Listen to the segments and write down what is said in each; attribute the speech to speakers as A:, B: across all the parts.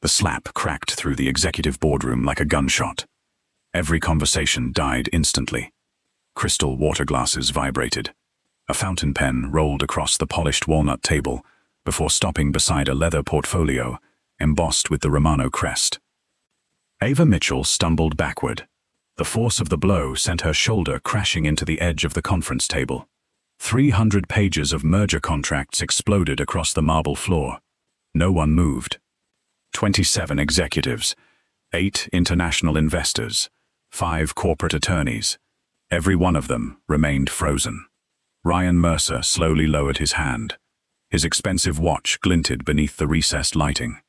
A: The slap cracked through the executive boardroom like a gunshot. Every conversation died instantly. Crystal water glasses vibrated. A fountain pen rolled across the polished walnut table before stopping beside a leather portfolio embossed with the Romano crest. Ava Mitchell stumbled backward. The force of the blow sent her shoulder crashing into the edge of the conference table. 300 pages of merger contracts exploded across the marble floor. No one moved. 27 executives, 8 international investors, 5 corporate attorneys. Every one of them remained frozen. Ryan Mercer slowly lowered his hand. His expensive watch glinted beneath the recessed lighting.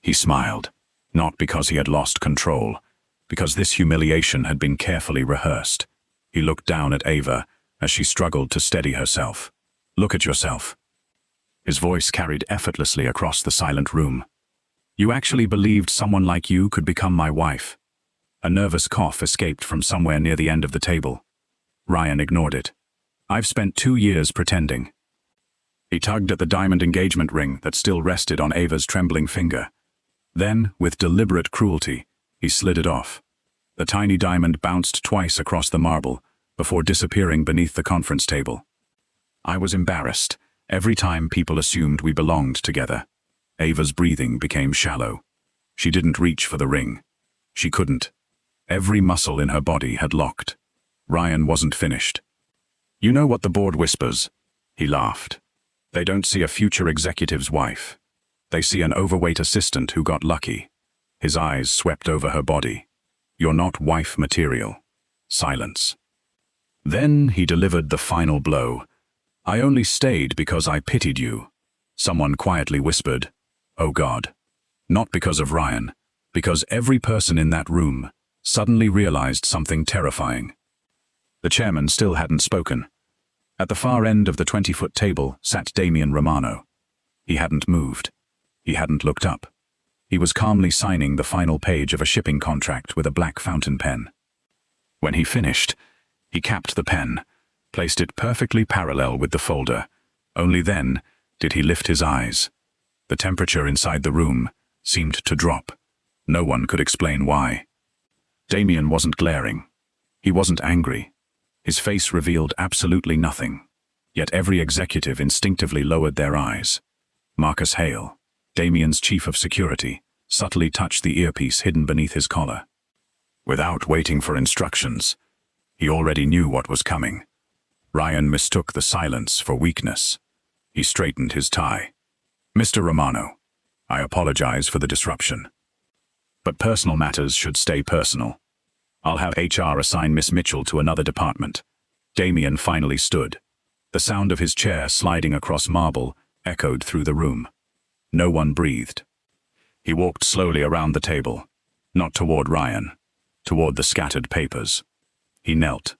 A: He smiled, not because he had lost control, because this humiliation had been carefully rehearsed. He looked down at Ava as she struggled to steady herself. "Look at yourself." His voice carried effortlessly across the silent room. "You actually believed someone like you could become my wife?" A nervous cough escaped from somewhere near the end of the table. Ryan ignored it. "I've spent 2 years pretending." He tugged at the diamond engagement ring that still rested on Ava's trembling finger. Then, with deliberate cruelty, he slid it off. The tiny diamond bounced twice across the marble before disappearing beneath the conference table. I was embarrassed every time people assumed we belonged together. Ava's breathing became shallow. She didn't reach for the ring. She couldn't. Every muscle in her body had locked. Ryan wasn't finished. "You know what the board whispers?" He laughed. "They don't see a future executive's wife. They see an overweight assistant who got lucky." His eyes swept over her body. "You're not wife material." Silence. Then he delivered the final blow. "I only stayed because I pitied you." Someone quietly whispered, "Oh God." Not because of Ryan, because every person in that room suddenly realized something terrifying. The chairman still hadn't spoken. At the far end of the 20-foot table sat Damian Romano. He hadn't moved. He hadn't looked up. He was calmly signing the final page of a shipping contract with a black fountain pen. When he finished, he capped the pen, placed it perfectly parallel with the folder. Only then did he lift his eyes. The temperature inside the room seemed to drop. No one could explain why. Damian wasn't glaring. He wasn't angry. His face revealed absolutely nothing. Yet every executive instinctively lowered their eyes. Marcus Hale, Damian's chief of security, subtly touched the earpiece hidden beneath his collar. Without waiting for instructions, he already knew what was coming. Ryan mistook the silence for weakness. He straightened his tie. "Mr. Romano, I apologize for the disruption. But personal matters should stay personal. I'll have HR assign Miss Mitchell to another department." Damian finally stood. The sound of his chair sliding across marble echoed through the room. No one breathed. He walked slowly around the table, not toward Ryan, toward the scattered papers. He knelt.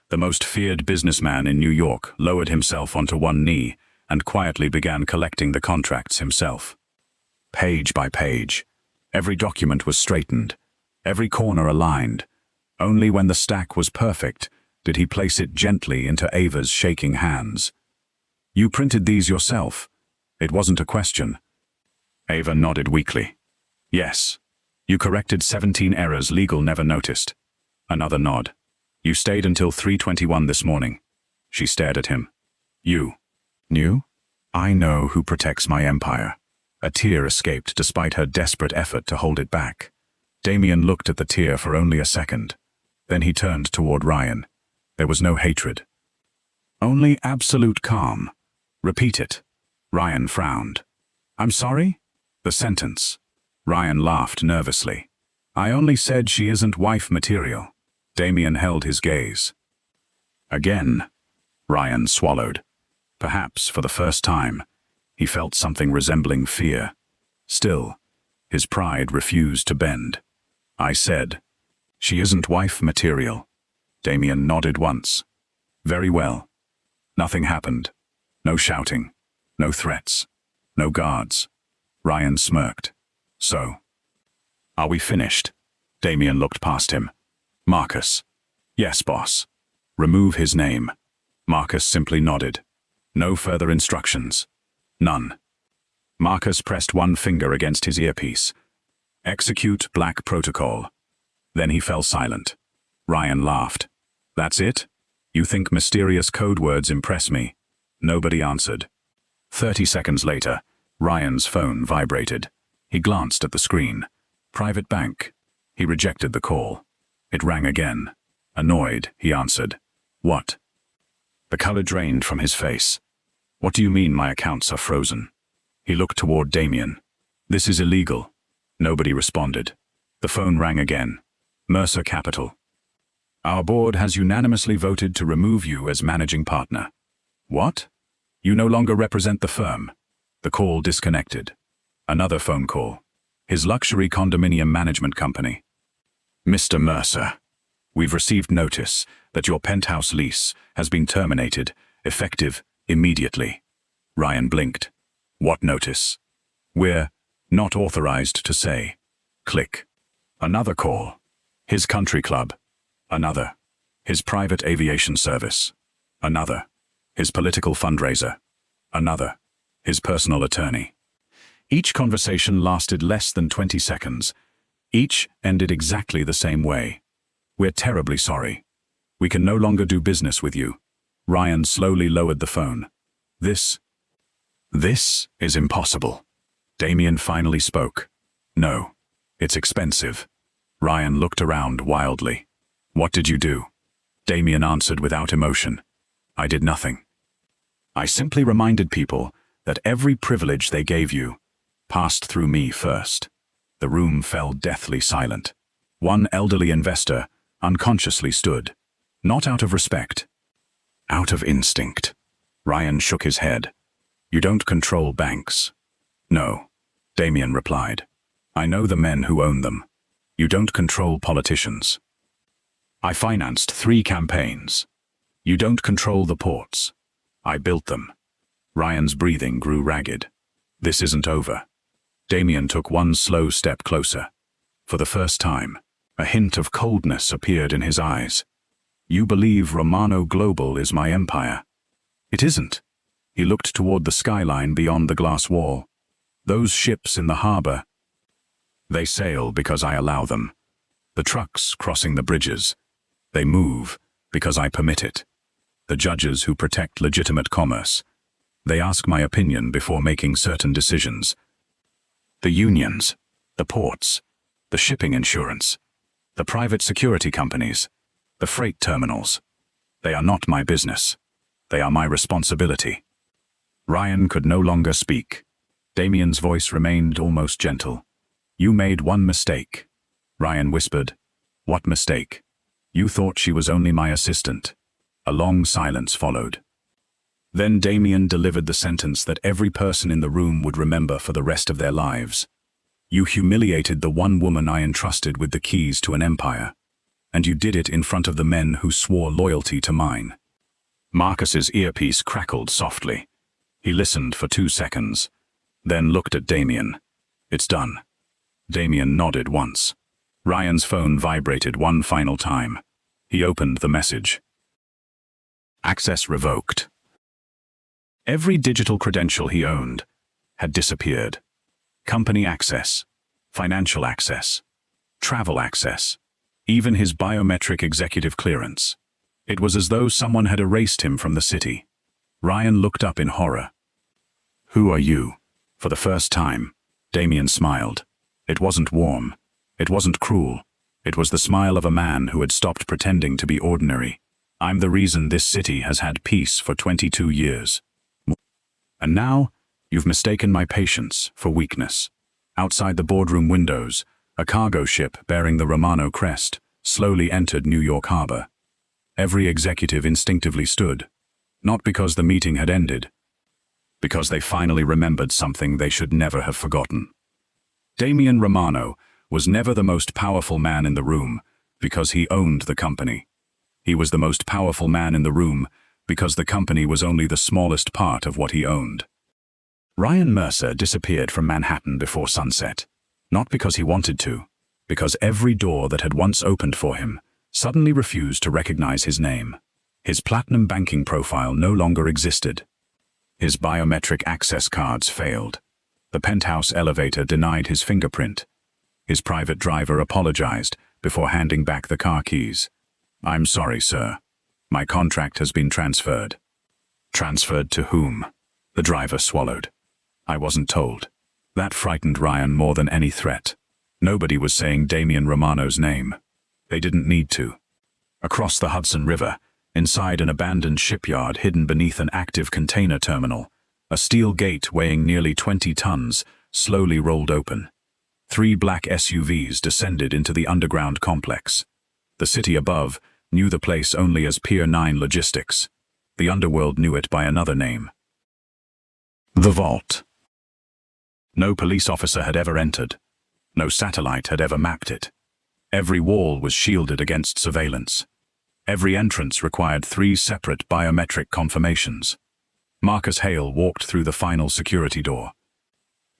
A: The most feared businessman in New York lowered himself onto one knee and quietly began collecting the contracts himself. Page by page, every document was straightened, every corner aligned. Only when the stack was perfect did he place it gently into Ava's shaking hands. "You printed these yourself?" It wasn't a question. Ava nodded weakly. "Yes. You corrected 17 errors legal never noticed." Another nod. "You stayed until 3:21 this morning." She stared at him. "You knew?" "I know who protects my empire." A tear escaped despite her desperate effort to hold it back. Damian looked at the tear for only a second. Then he turned toward Ryan. There was no hatred. Only absolute calm. "Repeat it." Ryan frowned. "I'm sorry?" "The sentence." Ryan laughed nervously. "I only said she isn't wife material." Damian held his gaze. "Again." Ryan swallowed. Perhaps for the first time, he felt something resembling fear. Still, his pride refused to bend. "I said, she isn't wife material." Damian nodded once. "Very well." Nothing happened. No shouting. No threats. No guards. Ryan smirked. "So, are we finished?" Damian looked past him. "Marcus." "Yes, boss." "Remove his name." Marcus simply nodded. "No further instructions." "None." Marcus pressed one finger against his earpiece. Execute Black Protocol. Then he fell silent. Ryan laughed. That's it? You think mysterious code words impress me? Nobody answered. 30 seconds later, Ryan's phone vibrated. He glanced at the screen. Private bank. He rejected the call. It rang again. Annoyed, he answered. What? The color drained from his face. What do you mean my accounts are frozen? He looked toward Damien. This is illegal. Nobody responded. The phone rang again. Mercer Capital. Our board has unanimously voted to remove you as managing partner. What? You no longer represent the firm. The call disconnected. Another phone call. His luxury condominium management company. Mr. Mercer, we've received notice that your penthouse lease has been terminated, effective immediately. Ryan blinked. What notice? We're not authorized to say. Click. Another call. His country club. Another. His private aviation service. Another. His political fundraiser. Another. His personal attorney. Each conversation lasted less than 20 seconds. Each ended exactly the same way. We're terribly sorry. We can no longer do business with you. Ryan slowly lowered the phone. This is impossible. Damien finally spoke. No, it's expensive. Ryan looked around wildly. What did you do? Damien answered without emotion. I did nothing. I simply reminded people that every privilege they gave you passed through me first. The room fell deathly silent. One elderly investor unconsciously stood, not out of respect, out of instinct. Ryan shook his head. You don't control banks. No, Damien replied. I know the men who own them. You don't control politicians. I financed 3 campaigns. You don't control the ports. I built them. Ryan's breathing grew ragged. This isn't over. Damien took one slow step closer. For the first time, a hint of coldness appeared in his eyes. You believe Romano Global is my empire. It isn't. He looked toward the skyline beyond the glass wall. Those ships in the harbor, they sail because I allow them. The trucks crossing the bridges, they move because I permit it. The judges who protect legitimate commerce, they ask my opinion before making certain decisions. The unions, the ports, the shipping insurance, the private security companies, the freight terminals, they are not my business. They are my responsibility. Ryan could no longer speak. Damien's voice remained almost gentle. You made one mistake. Ryan whispered. What mistake? You thought she was only my assistant. A long silence followed. Then Damien delivered the sentence that every person in the room would remember for the rest of their lives. You humiliated the one woman I entrusted with the keys to an empire. And you did it in front of the men who swore loyalty to mine. Marcus's earpiece crackled softly. He listened for 2 seconds, then looked at Damien. It's done. Damien nodded once. Ryan's phone vibrated one final time. He opened the message. Access revoked. Every digital credential he owned had disappeared. Company access, financial access, travel access, even his biometric executive clearance. It was as though someone had erased him from the city. Ryan looked up in horror. Who are you? For the first time, Damien smiled. It wasn't warm. It wasn't cruel. It was the smile of a man who had stopped pretending to be ordinary. I'm the reason this city has had peace for 22 years. And now, you've mistaken my patience for weakness. Outside the boardroom windows, a cargo ship bearing the Romano crest slowly entered New York Harbor. Every executive instinctively stood, not because the meeting had ended, because they finally remembered something they should never have forgotten. Damien Romano was never the most powerful man in the room because he owned the company. He was the most powerful man in the room because the company was only the smallest part of what he owned. Ryan Mercer disappeared from Manhattan before sunset, not because he wanted to, because every door that had once opened for him suddenly refused to recognize his name. His platinum banking profile no longer existed. His biometric access cards failed. The penthouse elevator denied his fingerprint. His private driver apologized before handing back the car keys. "I'm sorry, sir. My contract has been transferred." Transferred to whom? The driver swallowed. "I wasn't told." That frightened Ryan more than any threat. Nobody was saying Damian Romano's name. They didn't need to. Across the Hudson River, inside an abandoned shipyard hidden beneath an active container terminal, a steel gate weighing nearly 20 tons slowly rolled open. 3 black SUVs descended into the underground complex. The city above knew the place only as Pier 9 Logistics. The underworld knew it by another name. The Vault. No police officer had ever entered. No satellite had ever mapped it. Every wall was shielded against surveillance. Every entrance required 3 separate biometric confirmations. Marcus Hale walked through the final security door.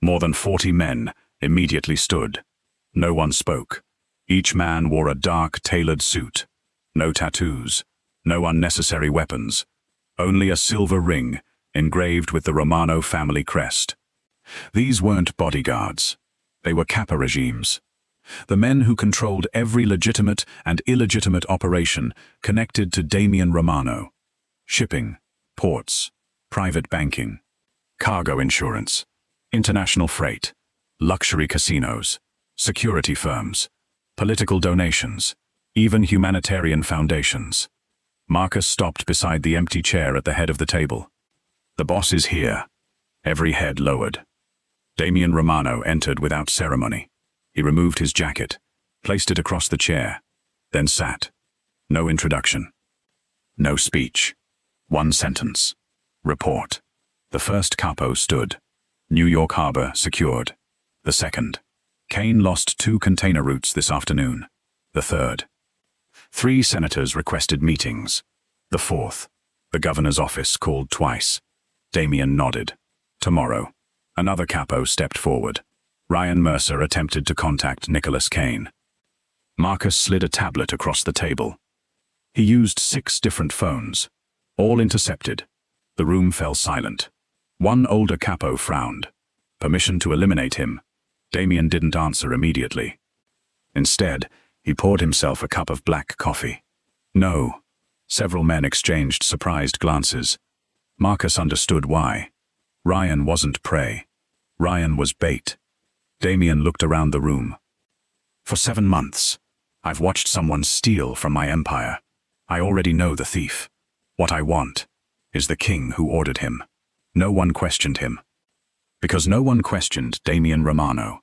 A: More than 40 men immediately stood. No one spoke. Each man wore a dark, tailored suit. No tattoos. No unnecessary weapons. Only a silver ring engraved with the Romano family crest. These weren't bodyguards. They were Kappa regimes. The men who controlled every legitimate and illegitimate operation connected to Damian Romano. Shipping, ports, private banking, cargo insurance, international freight, luxury casinos, security firms, political donations, even humanitarian foundations. Marcus stopped beside the empty chair at the head of the table. "The boss is here." Every head lowered. Damian Romano entered without ceremony. He removed his jacket, placed it across the chair, then sat. No introduction. No speech. 1 sentence. Report. The first capo stood. New York Harbor secured. The second. Kane lost 2 container routes this afternoon. The third. 3 senators requested meetings. The fourth. The governor's office called twice. Damian nodded. Tomorrow. Another capo stepped forward. Ryan Mercer attempted to contact Nicholas Kane. Marcus slid a tablet across the table. He used 6 different phones. All intercepted. The room fell silent. One older capo frowned. Permission to eliminate him. Damian didn't answer immediately. Instead, he poured himself a cup of black coffee. No. Several men exchanged surprised glances. Marcus understood why. Ryan wasn't prey. Ryan was bait. Damian looked around the room. "For 7 months, I've watched someone steal from my empire. I already know the thief. What I want is the king who ordered him." No one questioned him. Because no one questioned Damian Romano.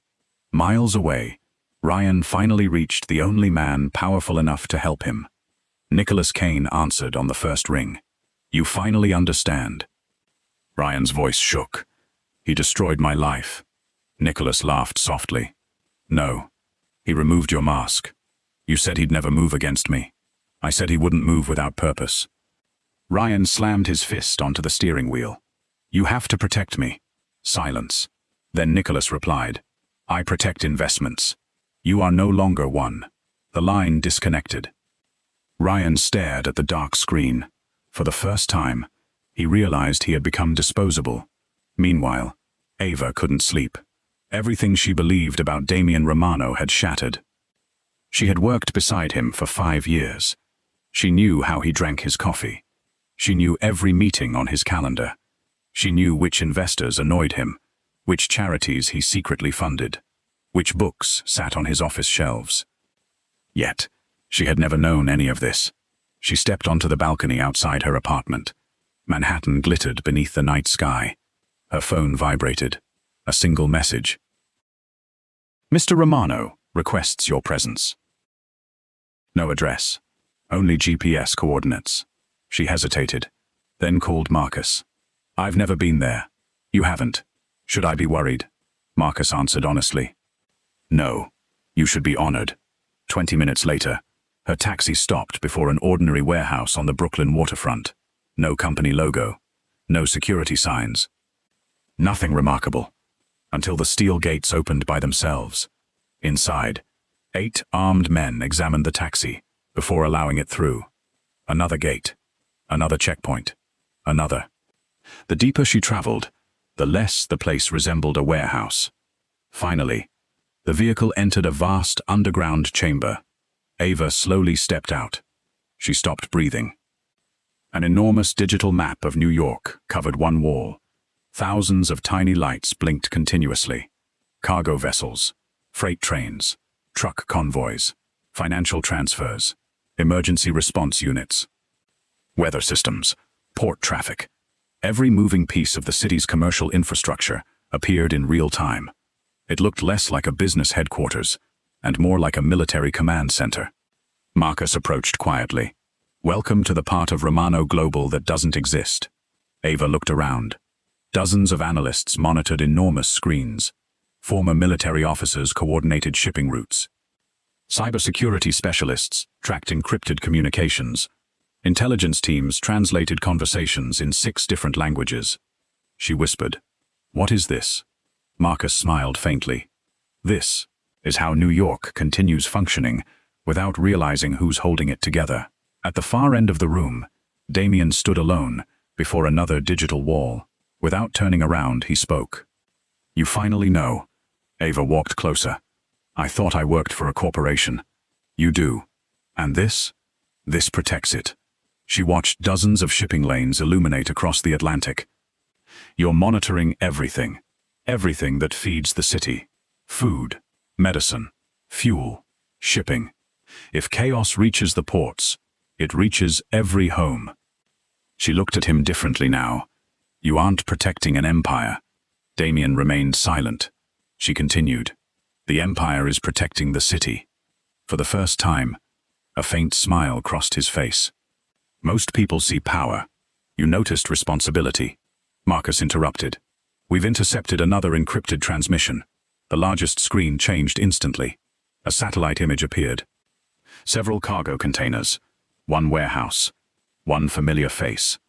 A: Miles away, Ryan finally reached the only man powerful enough to help him. Nicholas Kane answered on the first ring. "You finally understand." Ryan's voice shook. "He destroyed my life." Nicholas laughed softly. "No. He removed your mask. You said he'd never move against me. I said he wouldn't move without purpose." Ryan slammed his fist onto the steering wheel. "You have to protect me." Silence. Then Nicholas replied, "I protect investments. You are no longer one." The line disconnected. Ryan stared at the dark screen. For the first time, he realized he had become disposable. Meanwhile, Ava couldn't sleep. Everything she believed about Damian Romano had shattered. She had worked beside him for 5 years. She knew how he drank his coffee. She knew every meeting on his calendar. She knew which investors annoyed him, which charities he secretly funded, which books sat on his office shelves. Yet, she had never known any of this. She stepped onto the balcony outside her apartment. Manhattan glittered beneath the night sky. Her phone vibrated. A single message. "Mr. Romano requests your presence." No address. Only GPS coordinates. She hesitated, then called Marcus. "I've never been there." "You haven't. Should I be worried?" Marcus answered honestly. "No. You should be honored." 20 minutes later, her taxi stopped before an ordinary warehouse on the Brooklyn waterfront. No company logo. No security signs. Nothing remarkable. Until the steel gates opened by themselves. Inside, 8 armed men examined the taxi before allowing it through. Another gate. Another checkpoint. Another. The deeper she traveled, the less the place resembled a warehouse. Finally, the vehicle entered a vast underground chamber. Ava slowly stepped out. She stopped breathing. An enormous digital map of New York covered one wall. Thousands of tiny lights blinked continuously. Cargo vessels, freight trains, truck convoys, financial transfers, emergency response units, weather systems, port traffic. Every moving piece of the city's commercial infrastructure appeared in real time. It looked less like a business headquarters and more like a military command center. Marcus approached quietly. "Welcome to the part of Romano Global that doesn't exist." Ava looked around. Dozens of analysts monitored enormous screens. Former military officers coordinated shipping routes. Cybersecurity specialists tracked encrypted communications. Intelligence teams translated conversations in 6 different languages. She whispered, "What is this?" Marcus smiled faintly. "This is how New York continues functioning without realizing who's holding it together." At the far end of the room, Damien stood alone before another digital wall. Without turning around, he spoke. "You finally know." Ava walked closer. "I thought I worked for a corporation." "You do. And this? This protects it." She watched dozens of shipping lanes illuminate across the Atlantic. "You're monitoring everything. Everything that feeds the city. Food, medicine, fuel, shipping. If chaos reaches the ports, it reaches every home." She looked at him differently now. "You aren't protecting an empire." Damien remained silent. She continued, "The empire is protecting the city." For the first time, a faint smile crossed his face. "Most people see power. You noticed responsibility." Marcus interrupted. "We've intercepted another encrypted transmission." The largest screen changed instantly. A satellite image appeared. Several cargo containers. One warehouse. One familiar face.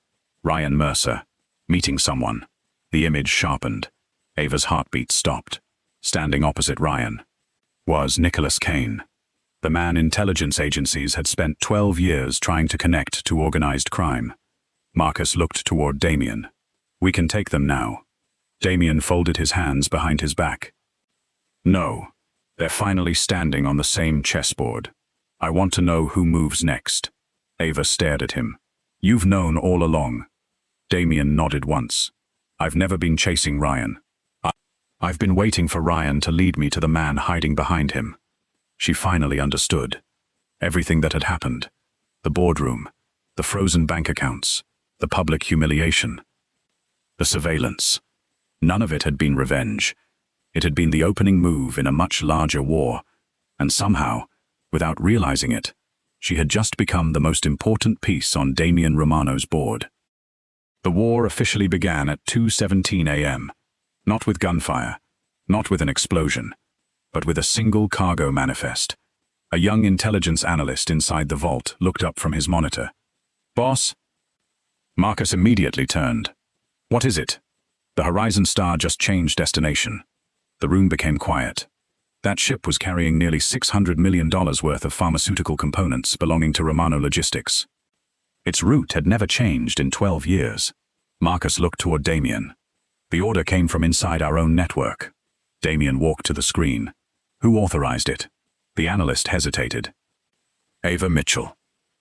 A: Ryan Mercer. Meeting someone. The image sharpened. Ava's heartbeat stopped. Standing opposite Ryan was Nicholas Kane. The man intelligence agencies had spent 12 years trying to connect to organized crime. Marcus looked toward Damien. "We can take them now." Damien folded his hands behind his back. "No, they're finally standing on the same chessboard. I want to know who moves next." Ava stared at him. "You've known all along." Damien nodded once. "I've never been chasing Ryan. I've been waiting for Ryan to lead me to the man hiding behind him." She finally understood. Everything that had happened. The boardroom, the frozen bank accounts, the public humiliation, the surveillance. None of it had been revenge. It had been the opening move in a much larger war, and somehow, without realizing it, she had just become the most important piece on Damien Romano's board. The war officially began at 2:17 a.m., not with gunfire, not with an explosion, but with a single cargo manifest. A young intelligence analyst inside the vault looked up from his monitor. "Boss?" Marcus immediately turned. "What is it?" The Horizon Star just changed destination. The room became quiet. That ship was carrying nearly $600 million worth of pharmaceutical components belonging to Romano Logistics. Its route had never changed in 12 years. Marcus looked toward Damien. "The order came from inside our own network." Damien walked to the screen. "Who authorized it?" The analyst hesitated. "Ava Mitchell."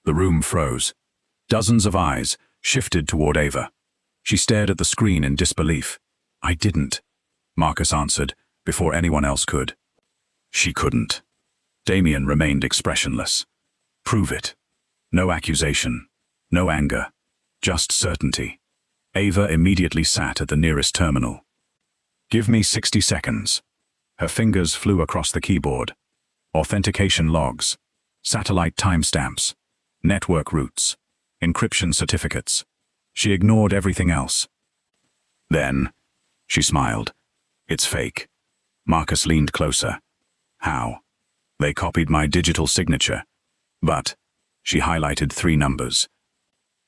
A: The room froze. Dozens of eyes shifted toward Ava. She stared at the screen in disbelief. "I didn't," Marcus answered, before anyone else could. "She couldn't." Damien remained expressionless. "Prove it." No accusation, no anger, just certainty. Ava immediately sat at the nearest terminal. "Give me 60 seconds. Her fingers flew across the keyboard. Authentication logs, satellite timestamps, network routes, encryption certificates. She ignored everything else. Then, she smiled. "It's fake." Marcus leaned closer. "How?" "They copied my digital signature. But," she highlighted 3 numbers.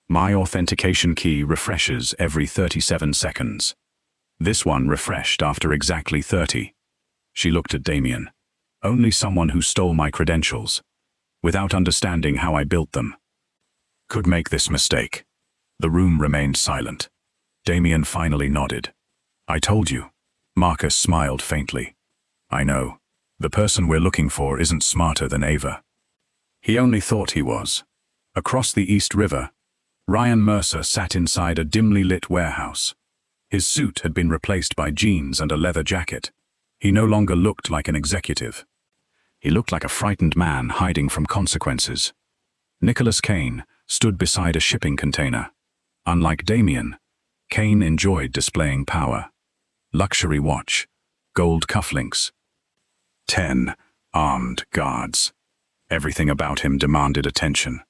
A: "My authentication key refreshes every 37 seconds. This one refreshed after exactly 30. She looked at Damien. "Only someone who stole my credentials, without understanding how I built them, could make this mistake." The room remained silent. Damien finally nodded. I told you. Marcus smiled faintly. I know. The person we're looking for isn't smarter than Ava. He only thought he was. Across the East River, Ryan Mercer sat inside a dimly lit warehouse. His suit had been replaced by jeans and a leather jacket. He no longer looked like an executive. He looked like a frightened man hiding from consequences. Nicholas Kane stood beside a shipping container. Unlike Damien, Kane enjoyed displaying power. Luxury watch, gold cufflinks, 10 armed guards. Everything about him demanded attention.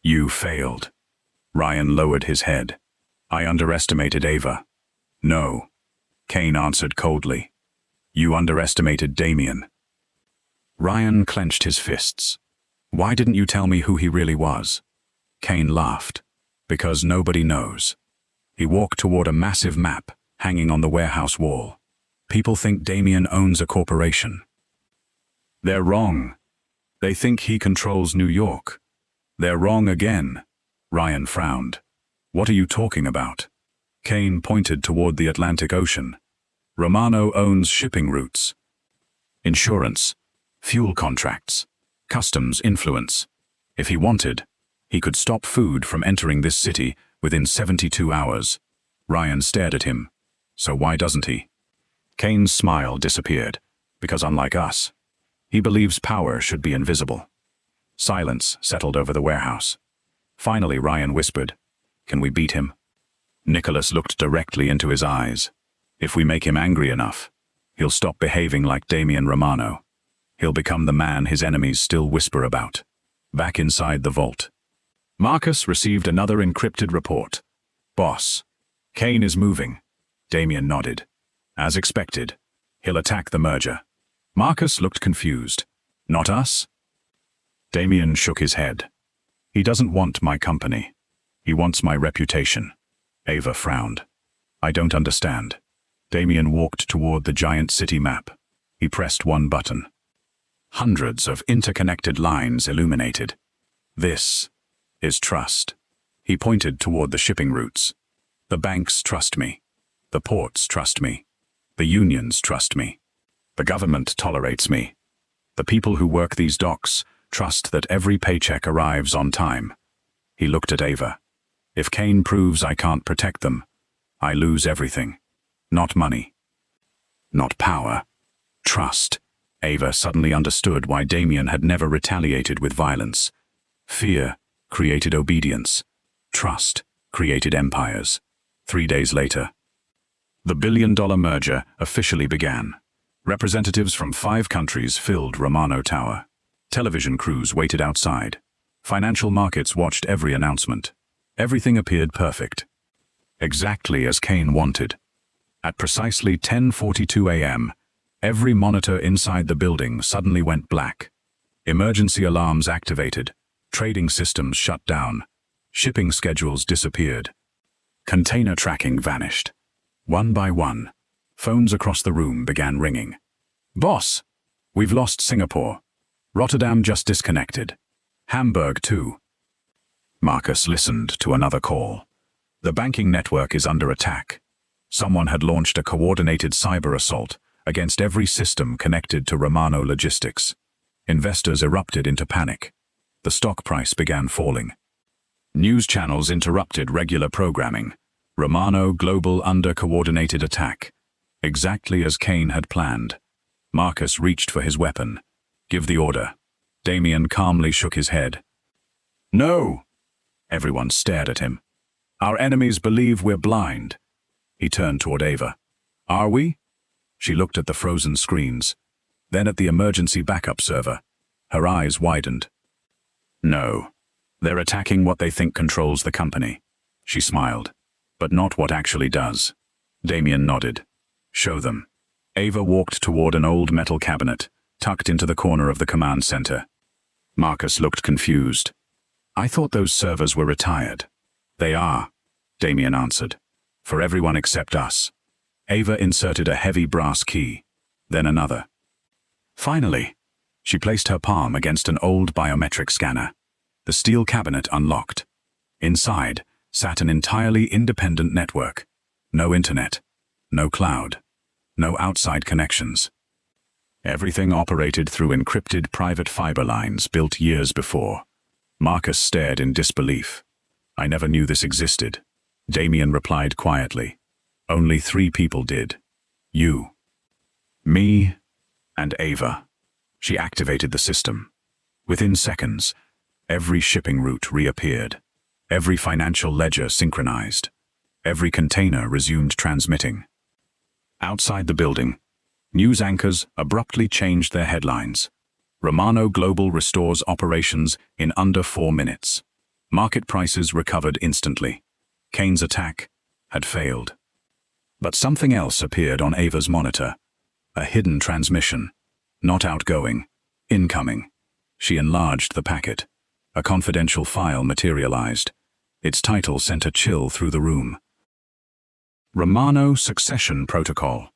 A: You failed. Ryan lowered his head. I underestimated Ava. No. Kane answered coldly. You underestimated Damien. Ryan clenched his fists. Why didn't you tell me who he really was? Kane laughed. Because nobody knows. He walked toward a massive map hanging on the warehouse wall. People think Damien owns a corporation. They're wrong. They think he controls New York. They're wrong again. Ryan frowned. What are you talking about? Kane pointed toward the Atlantic Ocean. Romano owns shipping routes, insurance, fuel contracts, customs influence. If he wanted, he could stop food from entering this city within 72 hours. Ryan stared at him. So why doesn't he? Kane's smile disappeared, because unlike us, he believes power should be invisible. Silence settled over the warehouse. Finally, Ryan whispered, Can we beat him? Nicholas looked directly into his eyes. If we make him angry enough, he'll stop behaving like Damien Romano. He'll become the man his enemies still whisper about. Back inside the vault, Marcus received another encrypted report. Boss, Kane is moving. Damien nodded. As expected, he'll attack the merger. Marcus looked confused. Not us? Damien shook his head. He doesn't want my company. He wants my reputation. Ava frowned. I don't understand. Damien walked toward the giant city map. He pressed one button. Hundreds of interconnected lines illuminated. This is trust. He pointed toward the shipping routes. The banks trust me. The ports trust me. The unions trust me. The government tolerates me. The people who work these docks trust that every paycheck arrives on time. He looked at Ava. If Kane proves I can't protect them, I lose everything. Not money. Not power. Trust. Ava suddenly understood why Damien had never retaliated with violence. Fear created obedience. Trust created empires. 3 days later, the billion-dollar merger officially began. Representatives from 5 countries filled Romano Tower. Television crews waited outside. Financial markets watched every announcement. Everything appeared perfect. Exactly as Kane wanted. At precisely 10:42 a.m., every monitor inside the building suddenly went black. Emergency alarms activated. Trading systems shut down. Shipping schedules disappeared. Container tracking vanished. One by one, phones across the room began ringing. Boss, we've lost Singapore. Rotterdam just disconnected. Hamburg too. Marcus listened to another call. The banking network is under attack. Someone had launched a coordinated cyber assault against every system connected to Romano Logistics. Investors erupted into panic. The stock price began falling. News channels interrupted regular programming. Romano Global under coordinated attack. Exactly as Kane had planned. Marcus reached for his weapon. Give the order. Damien calmly shook his head. No! Everyone stared at him. Our enemies believe we're blind. He turned toward Ava. Are we? She looked at the frozen screens, then at the emergency backup server. Her eyes widened. No. They're attacking what they think controls the company. She smiled. But not what actually does. Damien nodded. Show them. Ava walked toward an old metal cabinet, tucked into the corner of the command center. Marcus looked confused. I thought those servers were retired. They are, Damien answered. For everyone except us. Ava inserted a heavy brass key, then another. Finally, she placed her palm against an old biometric scanner. The steel cabinet unlocked. Inside sat an entirely independent network. No internet. No cloud. No outside connections. Everything operated through encrypted private fiber lines built years before. Marcus stared in disbelief. I never knew this existed. Damien replied quietly. Only 3 people did. You, me, and Ava. She activated the system. Within seconds, every shipping route reappeared. Every financial ledger synchronized. Every container resumed transmitting. Outside the building, news anchors abruptly changed their headlines. Romano Global restores operations in under 4 minutes. Market prices recovered instantly. Kane's attack had failed. But something else appeared on Ava's monitor. A hidden transmission. Not outgoing, incoming. She enlarged the packet. A confidential file materialized. Its title sent a chill through the room. Romano Succession Protocol.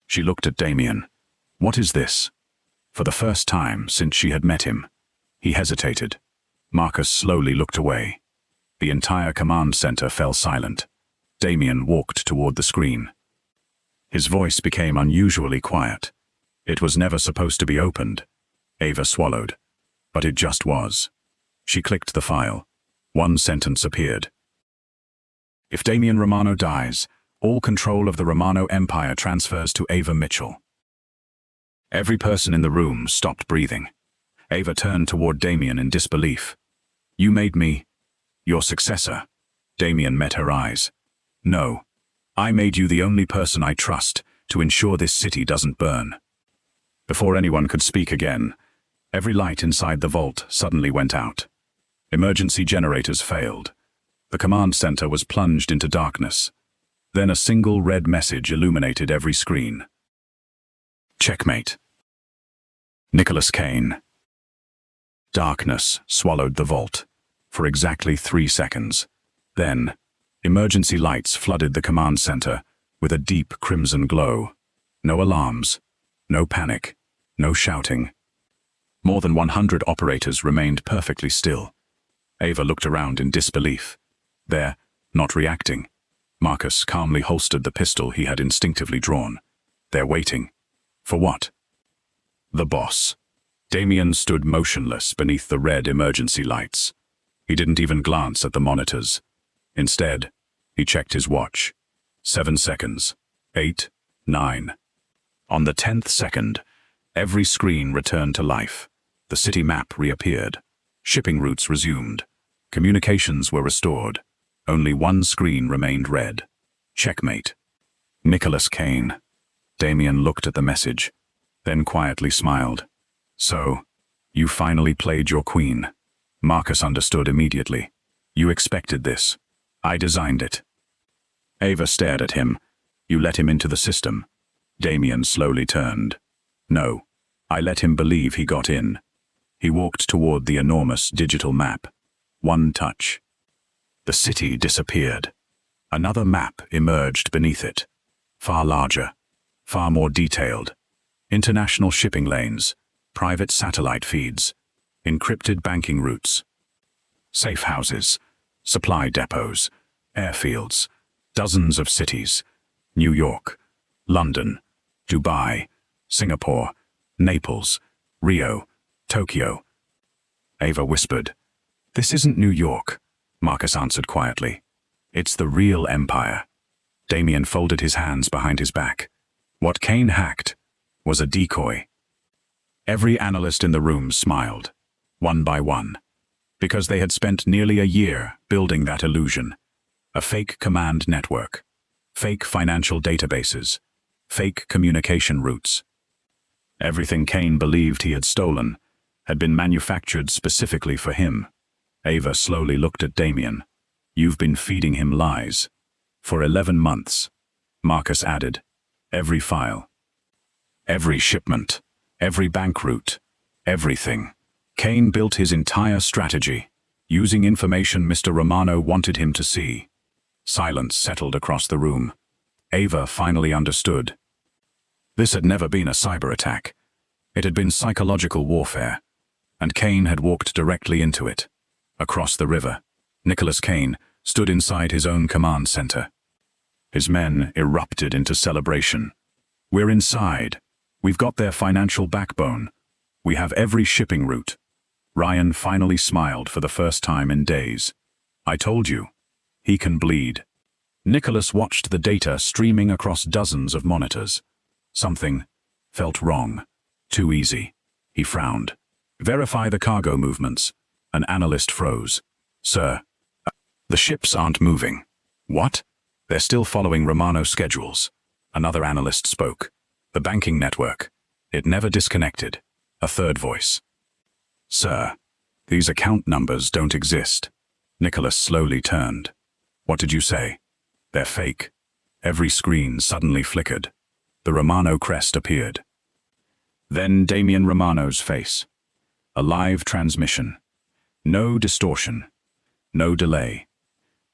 A: She looked at Damien. What is this? For the first time since she had met him. He hesitated. Marcus slowly looked away. The entire command center fell silent. Damien walked toward the screen. His voice became unusually quiet. It was never supposed to be opened. Ava swallowed. But it just was. She clicked the file. One sentence appeared. If Damien Romano dies, all control of the Romano Empire transfers to Ava Mitchell. Every person in the room stopped breathing. Ava turned toward Damien in disbelief. You made me your successor. Damien met her eyes. No. I made you the only person I trust to ensure this city doesn't burn. Before anyone could speak again, every light inside the vault suddenly went out. Emergency generators failed. The command center was plunged into darkness. Then a single red message illuminated every screen. Checkmate. Nicholas Kane. Darkness swallowed the vault for exactly 3 seconds. Then, emergency lights flooded the command center with a deep crimson glow. No alarms, no panic, no shouting. More than 100 operators remained perfectly still. Ava looked around in disbelief. There, not reacting. Marcus calmly holstered the pistol he had instinctively drawn. They're waiting. For what? The boss. Damien stood motionless beneath the red emergency lights. He didn't even glance at the monitors. Instead, he checked his watch. 7 seconds. 8, 9. On the 10th second, every screen returned to life. The city map reappeared. Shipping routes resumed. Communications were restored. Only one screen remained red. Checkmate. Nicholas Kane. Damien looked at the message, then quietly smiled. So, you finally played your queen. Marcus understood immediately. You expected this. I designed it. Ava stared at him. You let him into the system. Damien slowly turned. No, I let him believe he got in. He walked toward the enormous digital map. One touch. The city disappeared. Another map emerged beneath it. Far larger, far more detailed. International shipping lanes, private satellite feeds, encrypted banking routes, safe houses, supply depots, airfields, dozens of cities, New York, London, Dubai, Singapore, Naples, Rio, Tokyo. Ava whispered, "This isn't New York," Marcus answered quietly. "It's the real empire." Damien folded his hands behind his back. What Kane hacked was a decoy. Every analyst in the room smiled, one by one, because they had spent nearly a year building that illusion. A fake command network, fake financial databases, fake communication routes. Everything Kane believed he had stolen had been manufactured specifically for him. Ava slowly looked at Damien. You've been feeding him lies. For 11 months, Marcus added. Every file. Every shipment. Every bank route. Everything. Kane built his entire strategy, using information Mr. Romano wanted him to see. Silence settled across the room. Ava finally understood. This had never been a cyber attack. It had been psychological warfare, and Kane had walked directly into it. Across the river, Nicholas Kane stood inside his own command center. His men erupted into celebration. We're inside. We've got their financial backbone. We have every shipping route. Ryan finally smiled for the first time in days. I told you. He can bleed. Nicholas watched the data streaming across dozens of monitors. Something felt wrong. Too easy. He frowned. Verify the cargo movements. An analyst froze. Sir, the ships aren't moving. What? They're still following Romano schedules. Another analyst spoke. The banking network. It never disconnected. A third voice. Sir, these account numbers don't exist. Nicholas slowly turned. What did you say? They're fake. Every screen suddenly flickered. The Romano crest appeared. Then Damian Romano's face. A live transmission. No distortion. No delay.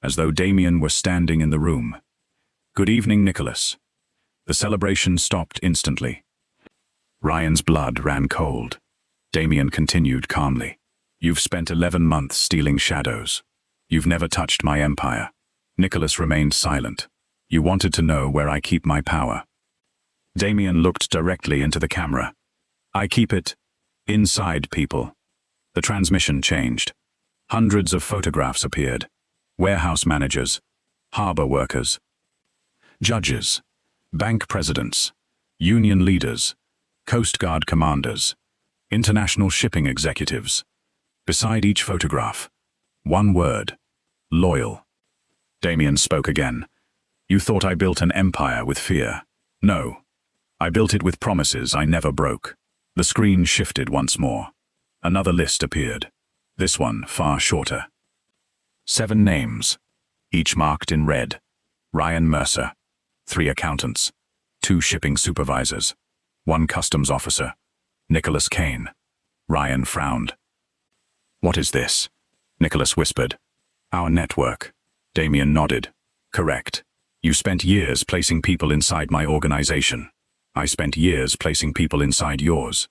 A: As though Damian were standing in the room. Good evening, Nicholas. The celebration stopped instantly. Ryan's blood ran cold. Damian continued calmly. You've spent 11 months stealing shadows. You've never touched my empire. Nicholas remained silent. You wanted to know where I keep my power. Damian looked directly into the camera. I keep it inside people. The transmission changed. Hundreds of photographs appeared. Warehouse managers, harbor workers, judges, bank presidents, union leaders, Coast Guard commanders, international shipping executives. Beside each photograph, one word, loyal. Damian spoke again. You thought I built an empire with fear. No. I built it with promises I never broke. The screen shifted once more. Another list appeared. This one far shorter. 7 names, each marked in red. Ryan Mercer, 3 accountants, 2 shipping supervisors, 1 customs officer, Nicholas Kane. Ryan frowned. What is this? Nicholas whispered. Our network. Damian nodded. Correct. You spent years placing people inside my organization. I spent years placing people inside yours.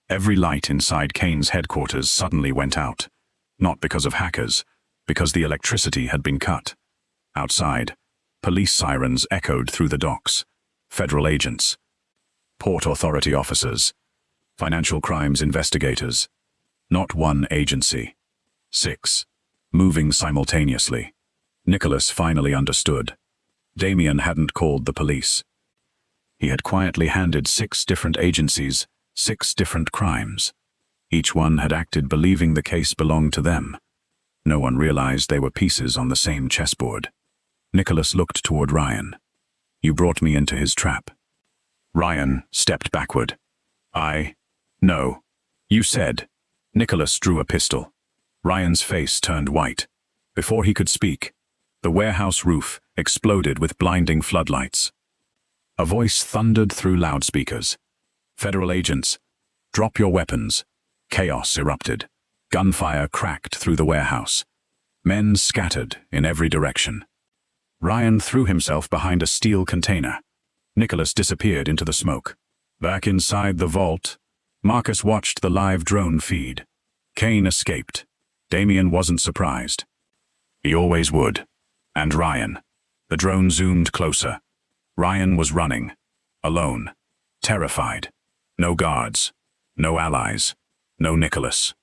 A: Every light inside Kane's headquarters suddenly went out. Not because of hackers, because the electricity had been cut. Outside, police sirens echoed through the docks. Federal agents, port authority officers, financial crimes investigators. Not one agency. 6. Moving simultaneously. Nicholas finally understood. Damian hadn't called the police. He had quietly handed 6 different agencies 6 different crimes. Each one had acted believing the case belonged to them. No one realized they were pieces on the same chessboard. Nicholas looked toward Ryan. You brought me into his trap. Ryan stepped backward. No. You said. Nicholas drew a pistol. Ryan's face turned white. Before he could speak, the warehouse roof exploded with blinding floodlights. A voice thundered through loudspeakers. Federal agents, drop your weapons. Chaos erupted. Gunfire cracked through the warehouse. Men scattered in every direction. Ryan threw himself behind a steel container. Nicholas disappeared into the smoke. Back inside the vault, Marcus watched the live drone feed. Kane escaped. Damian wasn't surprised. He always would. And Ryan. The drone zoomed closer. Ryan was running. Alone. Terrified. No guards. No allies. No Nicholas.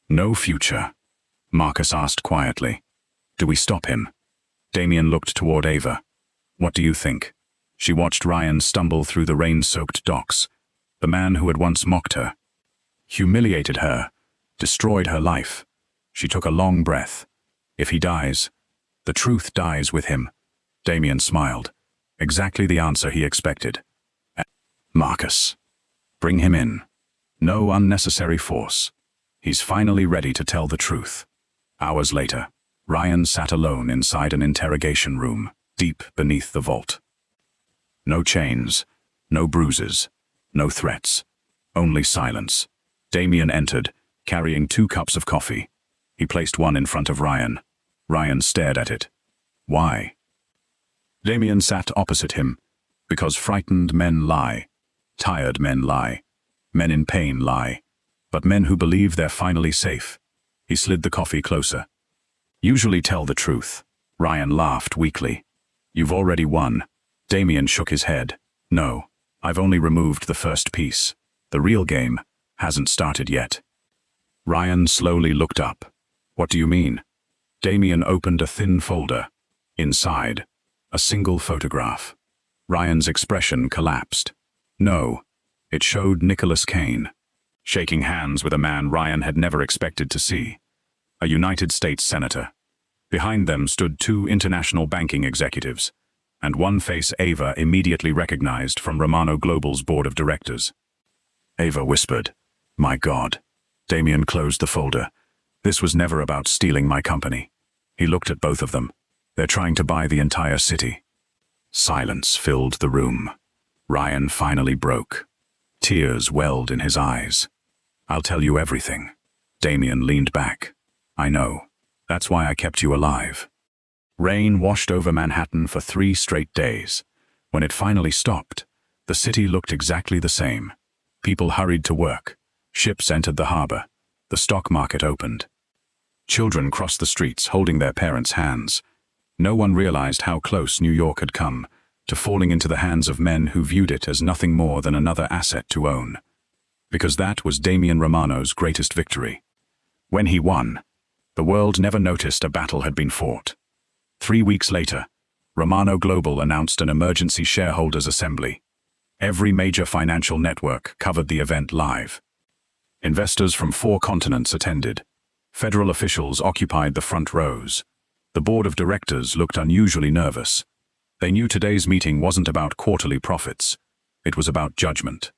A: No future. Marcus asked quietly. Do we stop him? Damian looked toward Ava. What do you think? She watched Ryan stumble through the rain-soaked docks. The man who had once mocked her. Humiliated her. Destroyed her life. She took a long breath. If he dies, the truth dies with him. Damian smiled. Exactly the answer he expected. Marcus. Bring him in. No unnecessary force. He's finally ready to tell the truth. Hours later, Ryan sat alone inside an interrogation room, deep beneath the vault. No chains, no bruises, no threats, only silence. Damian entered, carrying 2 cups of coffee. He placed one in front of Ryan. Ryan stared at it. Why? Damian sat opposite him, because frightened men lie, tired men lie, men in pain lie, but men who believe they're finally safe. He slid the coffee closer. Usually tell the truth. Ryan laughed weakly. You've already won. Damien shook his head. No, I've only removed the first piece. The real game hasn't started yet. Ryan slowly looked up. What do you mean? Damien opened a thin folder. Inside, a single photograph. Ryan's expression collapsed. No, it showed Nicholas Kane, shaking hands with a man Ryan had never expected to see. A United States senator. Behind them stood two international banking executives, and one face Ava immediately recognized from Romano Global's board of directors. Ava whispered, "My God." Damien closed the folder. This was never about stealing my company. He looked at both of them. They're trying to buy the entire city. Silence filled the room. Ryan finally broke. Tears welled in his eyes. "I'll tell you everything." Damien leaned back. "I know. That's why I kept you alive." Rain washed over Manhattan for 3 straight days. When it finally stopped, the city looked exactly the same. People hurried to work. Ships entered the harbor. The stock market opened. Children crossed the streets holding their parents' hands. No one realized how close New York had come to falling into the hands of men who viewed it as nothing more than another asset to own. Because that was Damien Romano's greatest victory. When he won, the world never noticed a battle had been fought. 3 weeks later, Romano Global announced an emergency shareholders' assembly. Every major financial network covered the event live. Investors from 4 continents attended. Federal officials occupied the front rows. The board of directors looked unusually nervous. They knew today's meeting wasn't about quarterly profits. It was about judgment.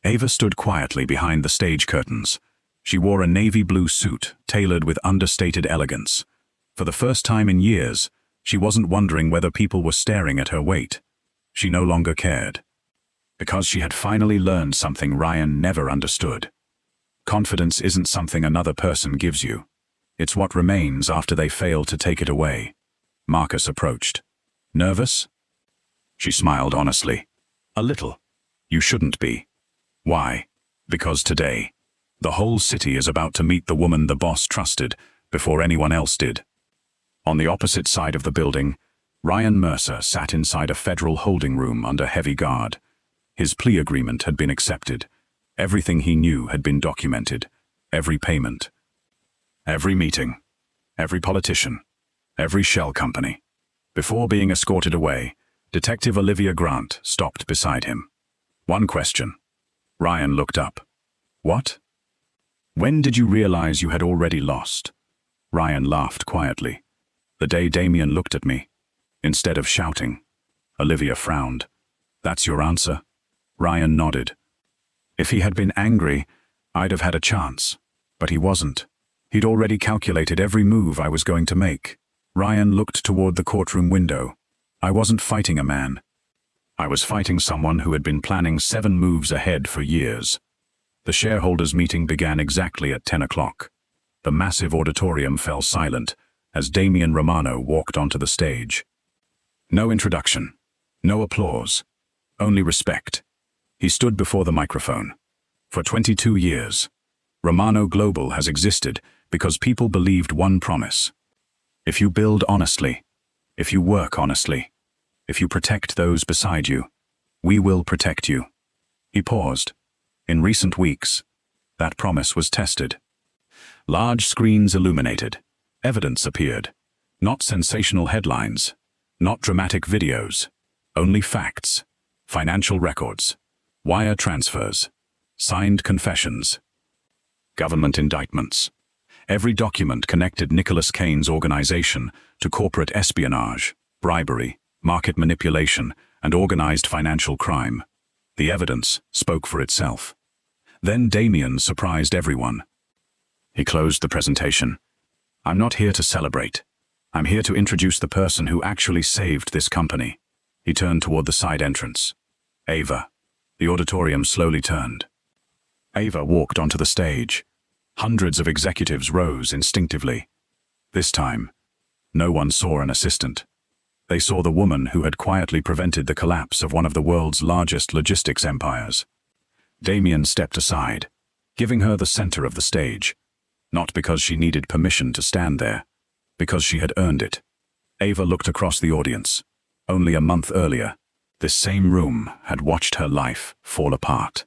A: Ava stood quietly behind the stage curtains. She wore a navy blue suit, tailored with understated elegance. For the first time in years, she wasn't wondering whether people were staring at her weight. She no longer cared. Because she had finally learned something Ryan never understood. Confidence isn't something another person gives you. It's what remains after they fail to take it away. Marcus approached. "Nervous?" She smiled honestly. "A little. You shouldn't be." "Why?" "Because today, the whole city is about to meet the woman the boss trusted before anyone else did." On the opposite side of the building, Ryan Mercer sat inside a federal holding room under heavy guard. His plea agreement had been accepted. Everything he knew had been documented. Every payment. Every meeting. Every politician. Every shell company. Before being escorted away, Detective Olivia Grant stopped beside him. "One question." Ryan looked up. "What?" "When did you realize you had already lost?" Ryan laughed quietly. "The day Damien looked at me." Instead of shouting. Olivia frowned. "That's your answer?" Ryan nodded. "If he had been angry, I'd have had a chance. But he wasn't. He'd already calculated every move I was going to make." Ryan looked toward the courtroom window. "I wasn't fighting a man. I was fighting someone who had been planning 7 moves ahead for years." The shareholders' meeting began exactly at 10 o'clock. The massive auditorium fell silent as Damien Romano walked onto the stage. No introduction. No applause. Only respect. He stood before the microphone. For 22 years, Romano Global has existed because people believed one promise. If you build honestly, if you work honestly, if you protect those beside you, we will protect you. He paused. In recent weeks, that promise was tested. Large screens illuminated. Evidence appeared. Not sensational headlines. Not dramatic videos. Only facts. Financial records. Wire transfers. Signed confessions. Government indictments. Every document connected Nicholas Kane's organization to corporate espionage, bribery, market manipulation, and organized financial crime. The evidence spoke for itself. Then Damien surprised everyone. He closed the presentation. "I'm not here to celebrate. I'm here to introduce the person who actually saved this company." He turned toward the side entrance. "Ava." The auditorium slowly turned. Ava walked onto the stage. Hundreds of executives rose instinctively. This time, no one saw an assistant. They saw the woman who had quietly prevented the collapse of one of the world's largest logistics empires. Damien stepped aside, giving her the center of the stage. Not because she needed permission to stand there, because she had earned it. Ava looked across the audience. Only a month earlier, this same room had watched her life fall apart.